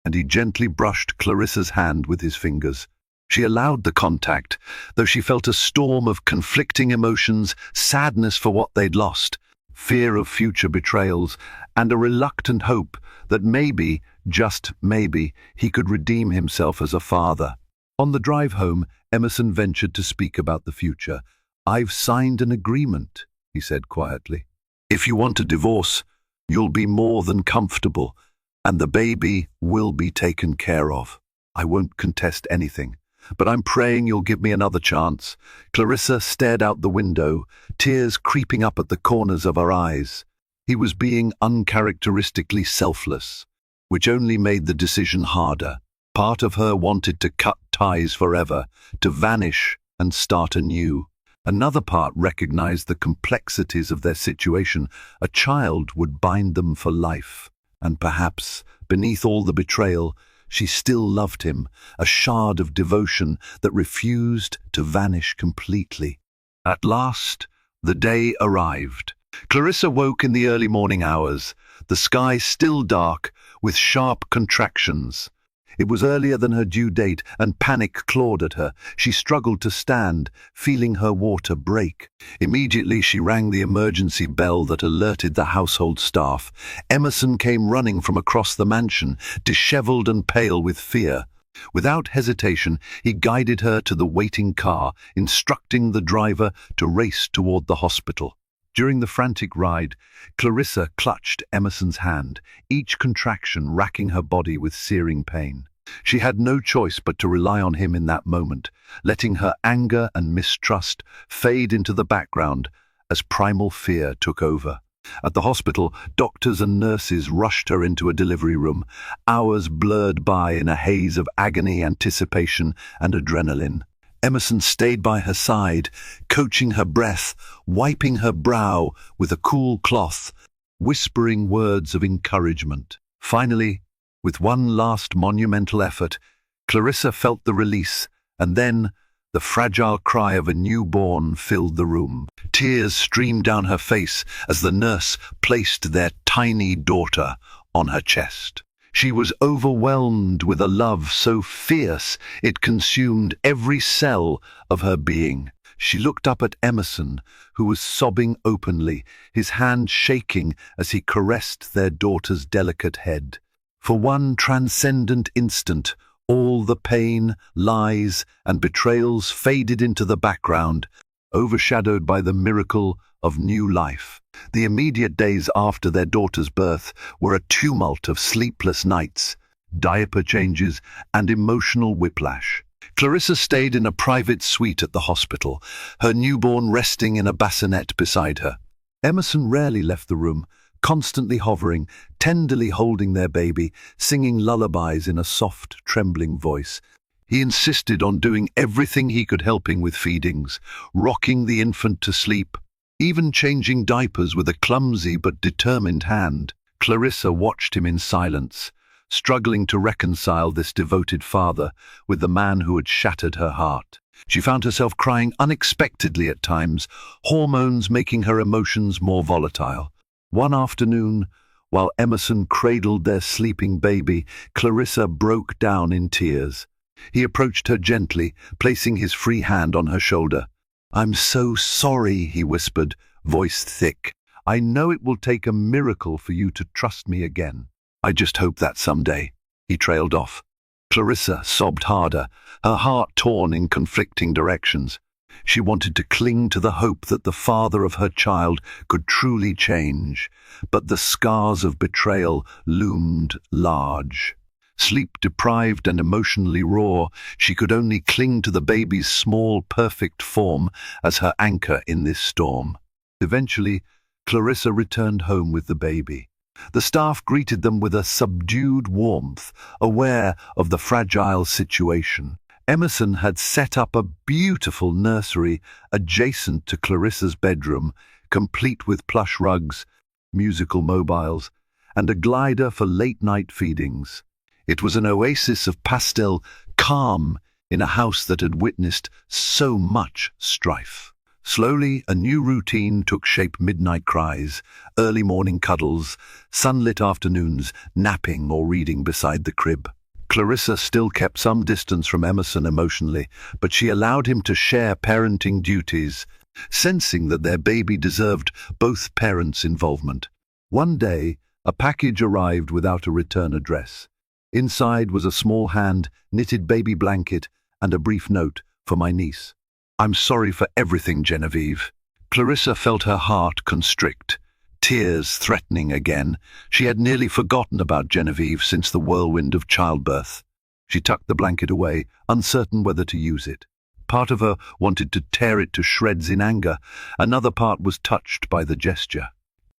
and he gently brushed Clarissa's hand with his fingers. She allowed the contact, though she felt a storm of conflicting emotions, sadness for what they'd lost, fear of future betrayals, and a reluctant hope that maybe, just maybe, he could redeem himself as a father. On the drive home, Emerson ventured to speak about the future. "I've signed an agreement," he said quietly. "If you want a divorce, you'll be more than comfortable, and the baby will be taken care of. I won't contest anything, but I'm praying you'll give me another chance." Clarissa stared out the window, tears creeping up at the corners of her eyes. He was being uncharacteristically selfless, which only made the decision harder. Part of her wanted to cut ties forever, to vanish and start anew. Another part recognized the complexities of their situation. A child would bind them for life, and perhaps, beneath all the betrayal, she still loved him, a shard of devotion that refused to vanish completely. At last, the day arrived. Clarissa woke in the early morning hours, the sky still dark, with sharp contractions. It was earlier than her due date, and panic clawed at her. She struggled to stand, feeling her water break. Immediately she rang the emergency bell that alerted the household staff. Emerson came running from across the mansion, disheveled and pale with fear. Without hesitation, he guided her to the waiting car, instructing the driver to race toward the hospital. During the frantic ride, Clarissa clutched Emerson's hand, each contraction racking her body with searing pain. She had no choice but to rely on him in that moment, letting her anger and mistrust fade into the background as primal fear took over. At the hospital, doctors and nurses rushed her into a delivery room, hours blurred by in a haze of agony, anticipation, and adrenaline. Emerson stayed by her side, coaching her breath, wiping her brow with a cool cloth, whispering words of encouragement. Finally, with one last monumental effort, Clarissa felt the release, and then the fragile cry of a newborn filled the room. Tears streamed down her face as the nurse placed their tiny daughter on her chest. She was overwhelmed with a love so fierce it consumed every cell of her being. She looked up at Emerson, who was sobbing openly, his hand shaking as he caressed their daughter's delicate head. For one transcendent instant, all the pain, lies, and betrayals faded into the background, overshadowed by the miracle of new life. The immediate days after their daughter's birth were a tumult of sleepless nights, diaper changes, and emotional whiplash. Clarissa stayed in a private suite at the hospital, her newborn resting in a bassinet beside her. Emerson rarely left the room, constantly hovering, tenderly holding their baby, singing lullabies in a soft, trembling voice. He insisted on doing everything he could, helping with feedings, rocking the infant to sleep, even changing diapers with a clumsy but determined hand. Clarissa watched him in silence, struggling to reconcile this devoted father with the man who had shattered her heart. She found herself crying unexpectedly at times, hormones making her emotions more volatile. One afternoon, while Emerson cradled their sleeping baby, Clarissa broke down in tears. He approached her gently, placing his free hand on her shoulder. "I'm so sorry," he whispered, voice thick. "I know it will take a miracle for you to trust me again. I just hope that someday." He trailed off. Clarissa sobbed harder, her heart torn in conflicting directions. She wanted to cling to the hope that the father of her child could truly change, but the scars of betrayal loomed large. Sleep-deprived and emotionally raw, she could only cling to the baby's small, perfect form as her anchor in this storm. Eventually, Clarissa returned home with the baby. The staff greeted them with a subdued warmth, aware of the fragile situation. Emerson had set up a beautiful nursery adjacent to Clarissa's bedroom, complete with plush rugs, musical mobiles, and a glider for late-night feedings. It was an oasis of pastel calm in a house that had witnessed so much strife. Slowly, a new routine took shape: midnight cries, early morning cuddles, sunlit afternoons, napping or reading beside the crib. Clarissa still kept some distance from Emerson emotionally, but she allowed him to share parenting duties, sensing that their baby deserved both parents' involvement. One day, a package arrived without a return address. Inside was a small hand-knitted baby blanket and a brief note for my niece. "I'm sorry for everything, Genevieve." Clarissa felt her heart constrict, tears threatening again. She had nearly forgotten about Genevieve since the whirlwind of childbirth. She tucked the blanket away, uncertain whether to use it. Part of her wanted to tear it to shreds in anger. Another part was touched by the gesture.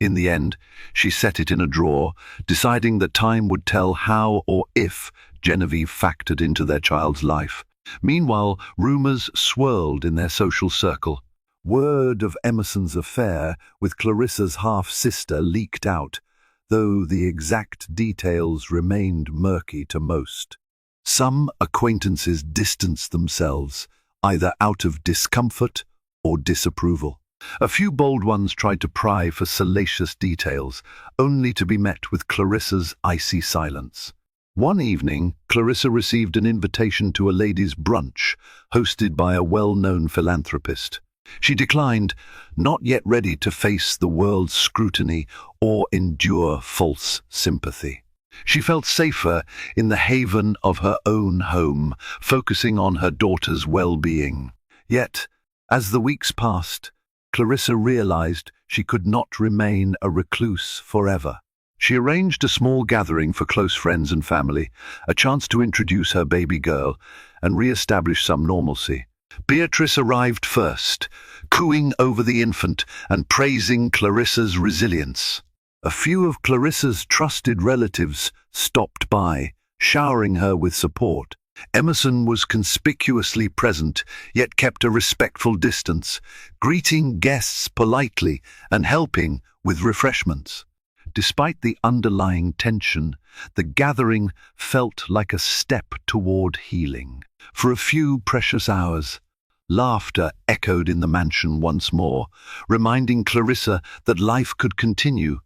In the end, she set it in a drawer, deciding that time would tell how or if Genevieve factored into their child's life. Meanwhile, rumors swirled in their social circle. Word of Emerson's affair with Clarissa's half-sister leaked out, though the exact details remained murky to most. Some acquaintances distanced themselves, either out of discomfort or disapproval. A few bold ones tried to pry for salacious details, only to be met with Clarissa's icy silence. One evening, Clarissa received an invitation to a ladies' brunch, hosted by a well-known philanthropist. She declined, not yet ready to face the world's scrutiny or endure false sympathy. She felt safer in the haven of her own home, focusing on her daughter's well-being. Yet, as the weeks passed, Clarissa realized she could not remain a recluse forever. She arranged a small gathering for close friends and family, a chance to introduce her baby girl and re-establish some normalcy. Beatrice arrived first, cooing over the infant and praising Clarissa's resilience. A few of Clarissa's trusted relatives stopped by, showering her with support. Emerson was conspicuously present, yet kept a respectful distance, greeting guests politely and helping with refreshments. Despite the underlying tension, the gathering felt like a step toward healing. For a few precious hours, laughter echoed in the mansion once more, reminding Clarissa that life could continue,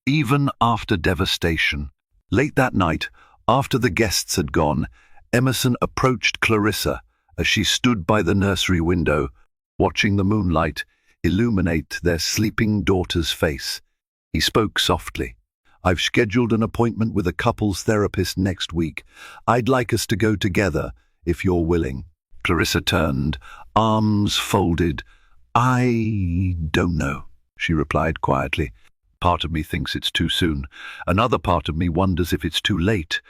even after devastation. Late that night, after the guests had gone, Emerson approached Clarissa as she stood by the nursery window, watching the moonlight illuminate their sleeping daughter's face. He spoke softly. "I've scheduled an appointment with a couples therapist next week. I'd like us to go together, if you're willing." Clarissa turned, arms folded. "I don't know," she replied quietly. "Part of me thinks it's too soon. Another part of me wonders if it's too late."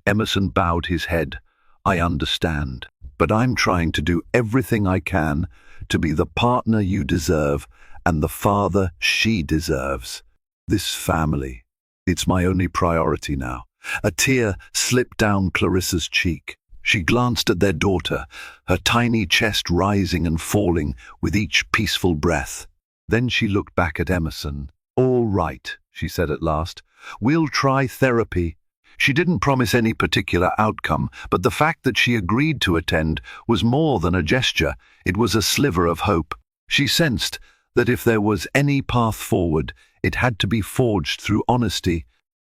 Emerson bowed his head. "I understand, but I'm trying to do everything I can to be the partner you deserve and the father she deserves. This family, it's my only priority now." A tear slipped down Clarissa's cheek. She glanced at their daughter, her tiny chest rising and falling with each peaceful breath. Then she looked back at Emerson. "All right," she said at last. "We'll try therapy." She didn't promise any particular outcome, but the fact that she agreed to attend was more than a gesture. It was a sliver of hope. She sensed that if there was any path forward, it had to be forged through honesty,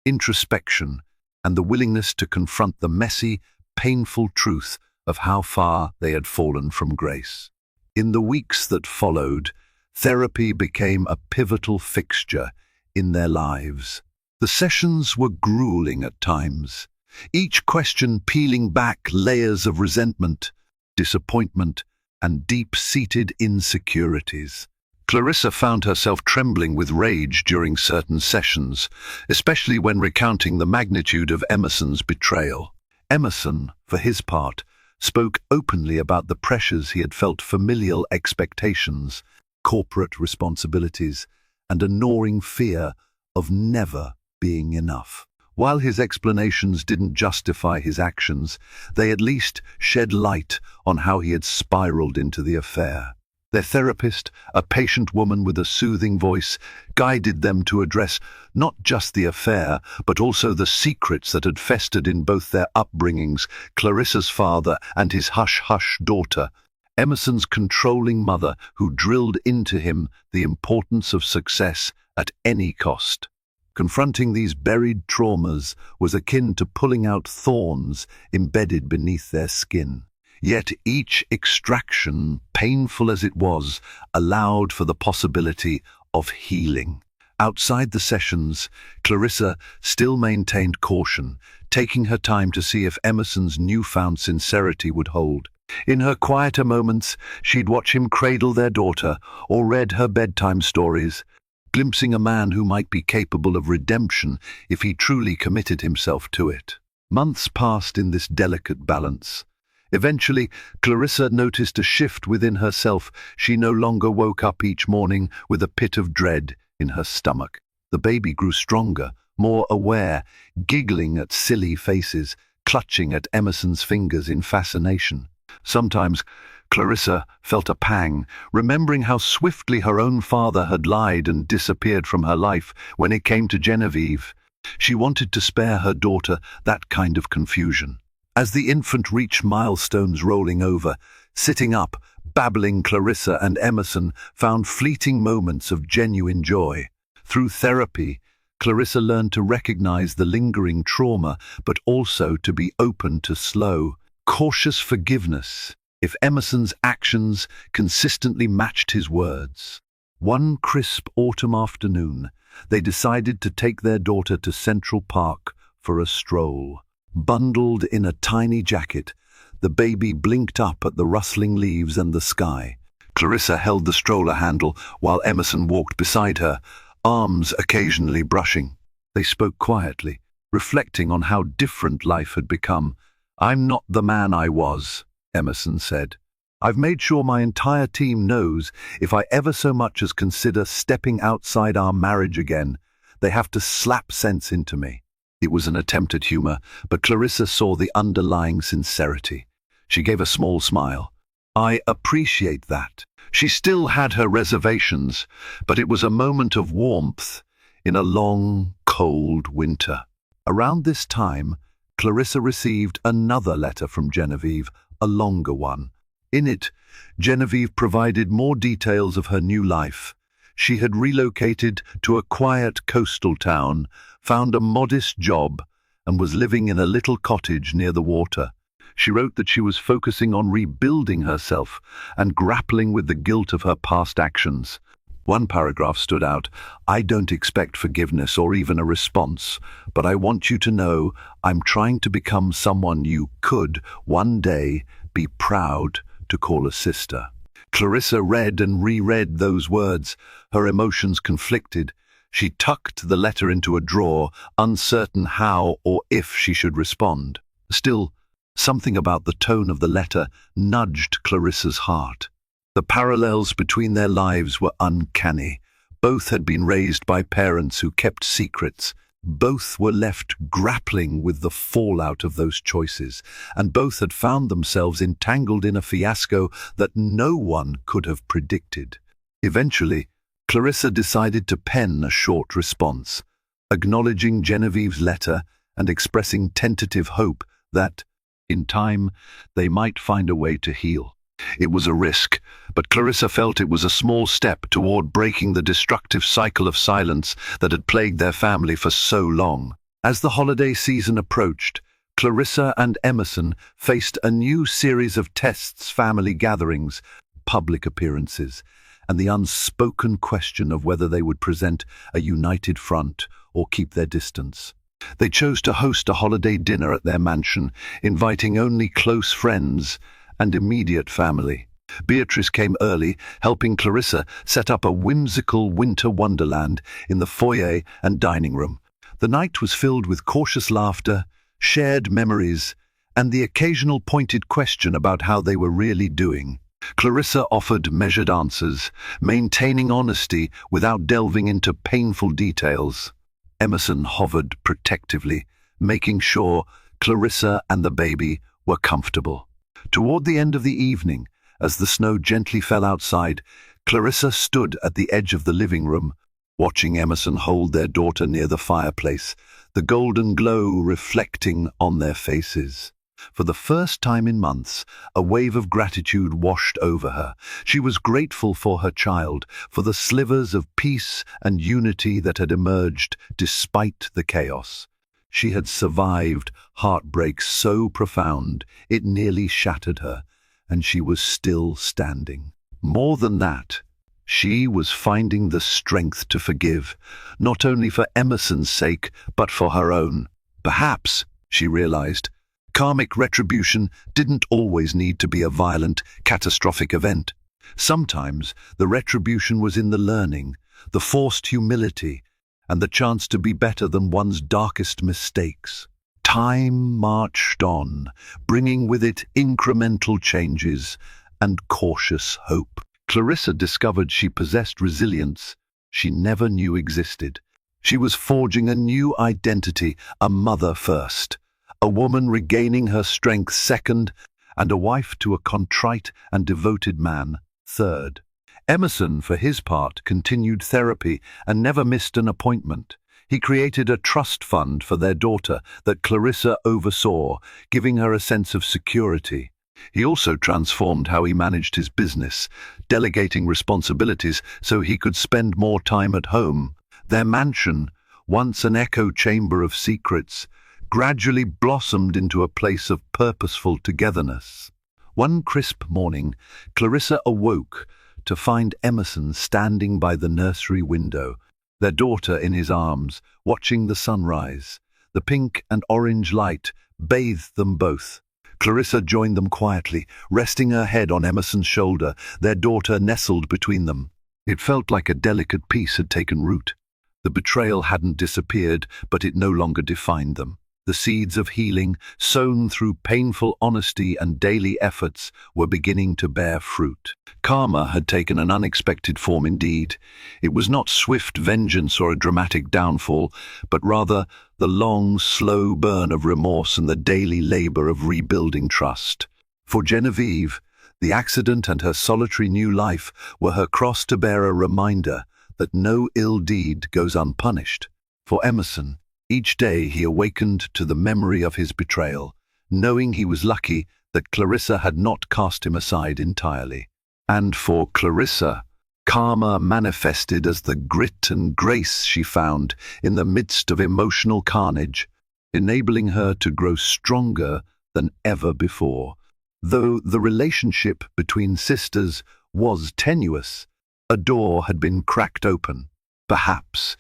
introspection, and the willingness to confront the messy, painful truth of how far they had fallen from grace. In the weeks that followed, therapy became a pivotal fixture in their lives. The sessions were grueling at times, each question peeling back layers of resentment, disappointment, and deep-seated insecurities. Clarissa found herself trembling with rage during certain sessions, especially when recounting the magnitude of Emerson's betrayal. Emerson, for his part, spoke openly about the pressures he had felt: familial expectations, corporate responsibilities, and a gnawing fear of never being enough. While his explanations didn't justify his actions, they at least shed light on how he had spiraled into the affair. Their therapist, a patient woman with a soothing voice, guided them to address not just the affair, but also the secrets that had festered in both their upbringings: Clarissa's father and his hush-hush daughter, Emerson's controlling mother who drilled into him the importance of success at any cost. Confronting these buried traumas was akin to pulling out thorns embedded beneath their skin. Yet each extraction, painful as it was, allowed for the possibility of healing. Outside the sessions, Clarissa still maintained caution, taking her time to see if Emerson's newfound sincerity would hold. In her quieter moments, she'd watch him cradle their daughter or read her bedtime stories, glimpsing a man who might be capable of redemption if he truly committed himself to it. Months passed in this delicate balance. Eventually, Clarissa noticed a shift within herself. She no longer woke up each morning with a pit of dread in her stomach. The baby grew stronger, more aware, giggling at silly faces, clutching at Emerson's fingers in fascination. Sometimes Clarissa felt a pang, remembering how swiftly her own father had lied and disappeared from her life when it came to Genevieve. She wanted to spare her daughter that kind of confusion. As the infant reached milestones rolling over, sitting up, babbling, Clarissa and Emerson found fleeting moments of genuine joy. Through therapy, Clarissa learned to recognize the lingering trauma, but also to be open to slow, cautious forgiveness if Emerson's actions consistently matched his words. One crisp autumn afternoon, they decided to take their daughter to Central Park for a stroll. Bundled in a tiny jacket, the baby blinked up at the rustling leaves and the sky. Clarissa held the stroller handle while Emerson walked beside her, arms occasionally brushing. They spoke quietly, reflecting on how different life had become. "I'm not the man I was," Emerson said. "I've made sure my entire team knows if I ever so much as consider stepping outside our marriage again, they have to slap sense into me." It was an attempt at humor, but Clarissa saw the underlying sincerity. She gave a small smile. "I appreciate that." She still had her reservations, but it was a moment of warmth in a long, cold winter. Around this time, Clarissa received another letter from Genevieve, a longer one. In it, Genevieve provided more details of her new life. She had relocated to a quiet coastal town, found a modest job, and was living in a little cottage near the water. She wrote that she was focusing on rebuilding herself and grappling with the guilt of her past actions. One paragraph stood out: "I don't expect forgiveness or even a response, but I want you to know I'm trying to become someone you could, one day, be proud to call a sister." Clarissa read and reread those words, her emotions conflicted. She tucked the letter into a drawer, uncertain how or if she should respond. Still, something about the tone of the letter nudged Clarissa's heart. The parallels between their lives were uncanny. Both had been raised by parents who kept secrets. Both were left grappling with the fallout of those choices, and both had found themselves entangled in a fiasco that no one could have predicted. Eventually, Clarissa decided to pen a short response, acknowledging Genevieve's letter and expressing tentative hope that, in time, they might find a way to heal. It was a risk, but Clarissa felt it was a small step toward breaking the destructive cycle of silence that had plagued their family for so long. As the holiday season approached, Clarissa and Emerson faced a new series of tests: family gatherings, public appearances, and the unspoken question of whether they would present a united front or keep their distance. They chose to host a holiday dinner at their mansion, inviting only close friends and immediate family. Beatrice came early, helping Clarissa set up a whimsical winter wonderland in the foyer and dining room. The night was filled with cautious laughter, shared memories, and the occasional pointed question about how they were really doing. Clarissa offered measured answers, maintaining honesty without delving into painful details. Emerson hovered protectively, making sure Clarissa and the baby were comfortable. Toward the end of the evening, as the snow gently fell outside, Clarissa stood at the edge of the living room, watching Emerson hold their daughter near the fireplace, the golden glow reflecting on their faces. For the first time in months, a wave of gratitude washed over her. She was grateful for her child, for the slivers of peace and unity that had emerged despite the chaos. She had survived heartbreak so profound it nearly shattered her, and she was still standing. More than that, she was finding the strength to forgive, not only for Emerson's sake, but for her own. Perhaps, she realized, karmic retribution didn't always need to be a violent, catastrophic event. Sometimes the retribution was in the learning, the forced humility, and the chance to be better than one's darkest mistakes. Time marched on, bringing with it incremental changes and cautious hope. Clarissa discovered she possessed resilience she never knew existed. She was forging a new identity, a mother first, a woman regaining her strength second, and a wife to a contrite and devoted man third. Emerson, for his part, continued therapy and never missed an appointment. He created a trust fund for their daughter that Clarissa oversaw, giving her a sense of security. He also transformed how he managed his business, delegating responsibilities so he could spend more time at home. Their mansion, once an echo chamber of secrets, gradually blossomed into a place of purposeful togetherness. One crisp morning, Clarissa awoke to find Emerson standing by the nursery window, their daughter in his arms, watching the sunrise. The pink and orange light bathed them both. Clarissa joined them quietly, resting her head on Emerson's shoulder, their daughter nestled between them. It felt like a delicate peace had taken root. The betrayal hadn't disappeared, but it no longer defined them. The seeds of healing, sown through painful honesty and daily efforts, were beginning to bear fruit. Karma had taken an unexpected form indeed. It was not swift vengeance or a dramatic downfall, but rather the long, slow burn of remorse and the daily labor of rebuilding trust. For Genevieve, the accident and her solitary new life were her cross to bear, a reminder that no ill deed goes unpunished. For Emerson, each day he awakened to the memory of his betrayal, knowing he was lucky that Clarissa had not cast him aside entirely. And for Clarissa, karma manifested as the grit and grace she found in the midst of emotional carnage, enabling her to grow stronger than ever before. Though the relationship between sisters was tenuous, a door had been cracked open. Perhaps,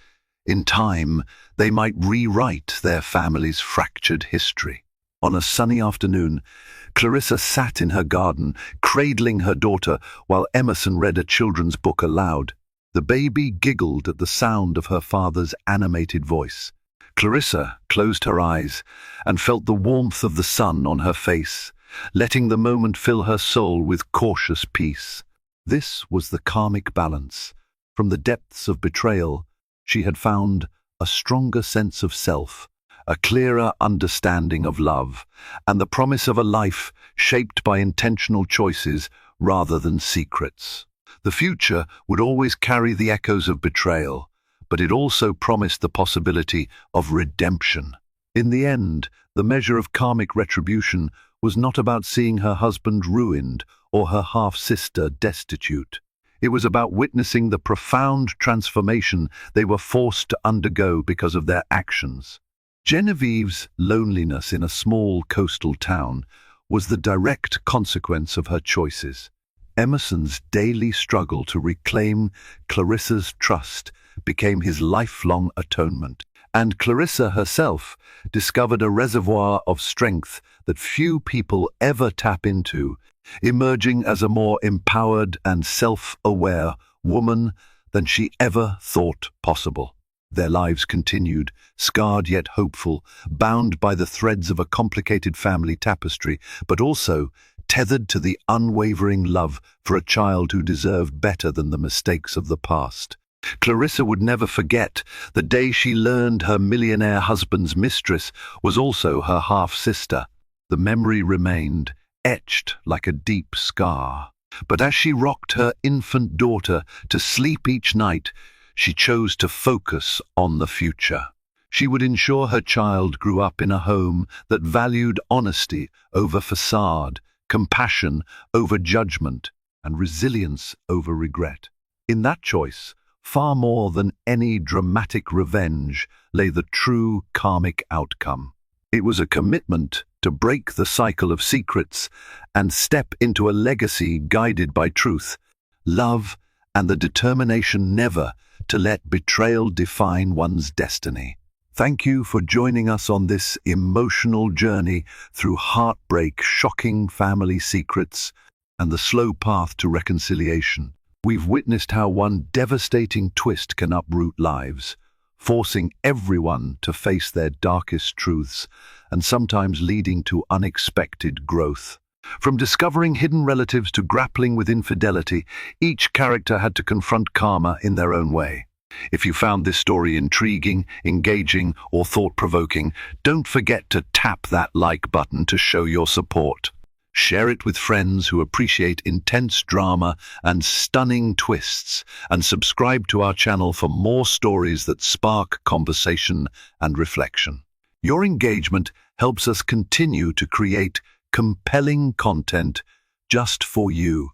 in time, they might rewrite their family's fractured history. On a sunny afternoon, Clarissa sat in her garden, cradling her daughter while Emerson read a children's book aloud. The baby giggled at the sound of her father's animated voice. Clarissa closed her eyes and felt the warmth of the sun on her face, letting the moment fill her soul with cautious peace. This was the karmic balance. From the depths of betrayal, she had found a stronger sense of self, a clearer understanding of love, and the promise of a life shaped by intentional choices rather than secrets. The future would always carry the echoes of betrayal, but it also promised the possibility of redemption. In the end, the measure of karmic retribution was not about seeing her husband ruined or her half-sister destitute. It was about witnessing the profound transformation they were forced to undergo because of their actions. Genevieve's loneliness in a small coastal town was the direct consequence of her choices. Emerson's daily struggle to reclaim Clarissa's trust became his lifelong atonement, and Clarissa herself discovered a reservoir of strength that few people ever tap into, emerging as a more empowered and self-aware woman than she ever thought possible. Their lives continued, scarred yet hopeful, bound by the threads of a complicated family tapestry, but also tethered to the unwavering love for a child who deserved better than the mistakes of the past. Clarissa would never forget the day she learned her millionaire husband's mistress was also her half-sister. The memory remained, etched like a deep scar. But as she rocked her infant daughter to sleep each night, she chose to focus on the future. She would ensure her child grew up in a home that valued honesty over facade, compassion over judgment, and resilience over regret. In that choice, far more than any dramatic revenge, lay the true karmic outcome. It was a commitment to break the cycle of secrets and step into a legacy guided by truth, love, and the determination never to let betrayal define one's destiny. Thank you for joining us on this emotional journey through heartbreak, shocking family secrets, and the slow path to reconciliation. We've witnessed how one devastating twist can uproot lives, forcing everyone to face their darkest truths and sometimes leading to unexpected growth. From discovering hidden relatives to grappling with infidelity, each character had to confront karma in their own way. If you found this story intriguing, engaging, or thought-provoking, don't forget to tap that like button to show your support. Share it with friends who appreciate intense drama and stunning twists, and subscribe to our channel for more stories that spark conversation and reflection. Your engagement helps us continue to create compelling content just for you.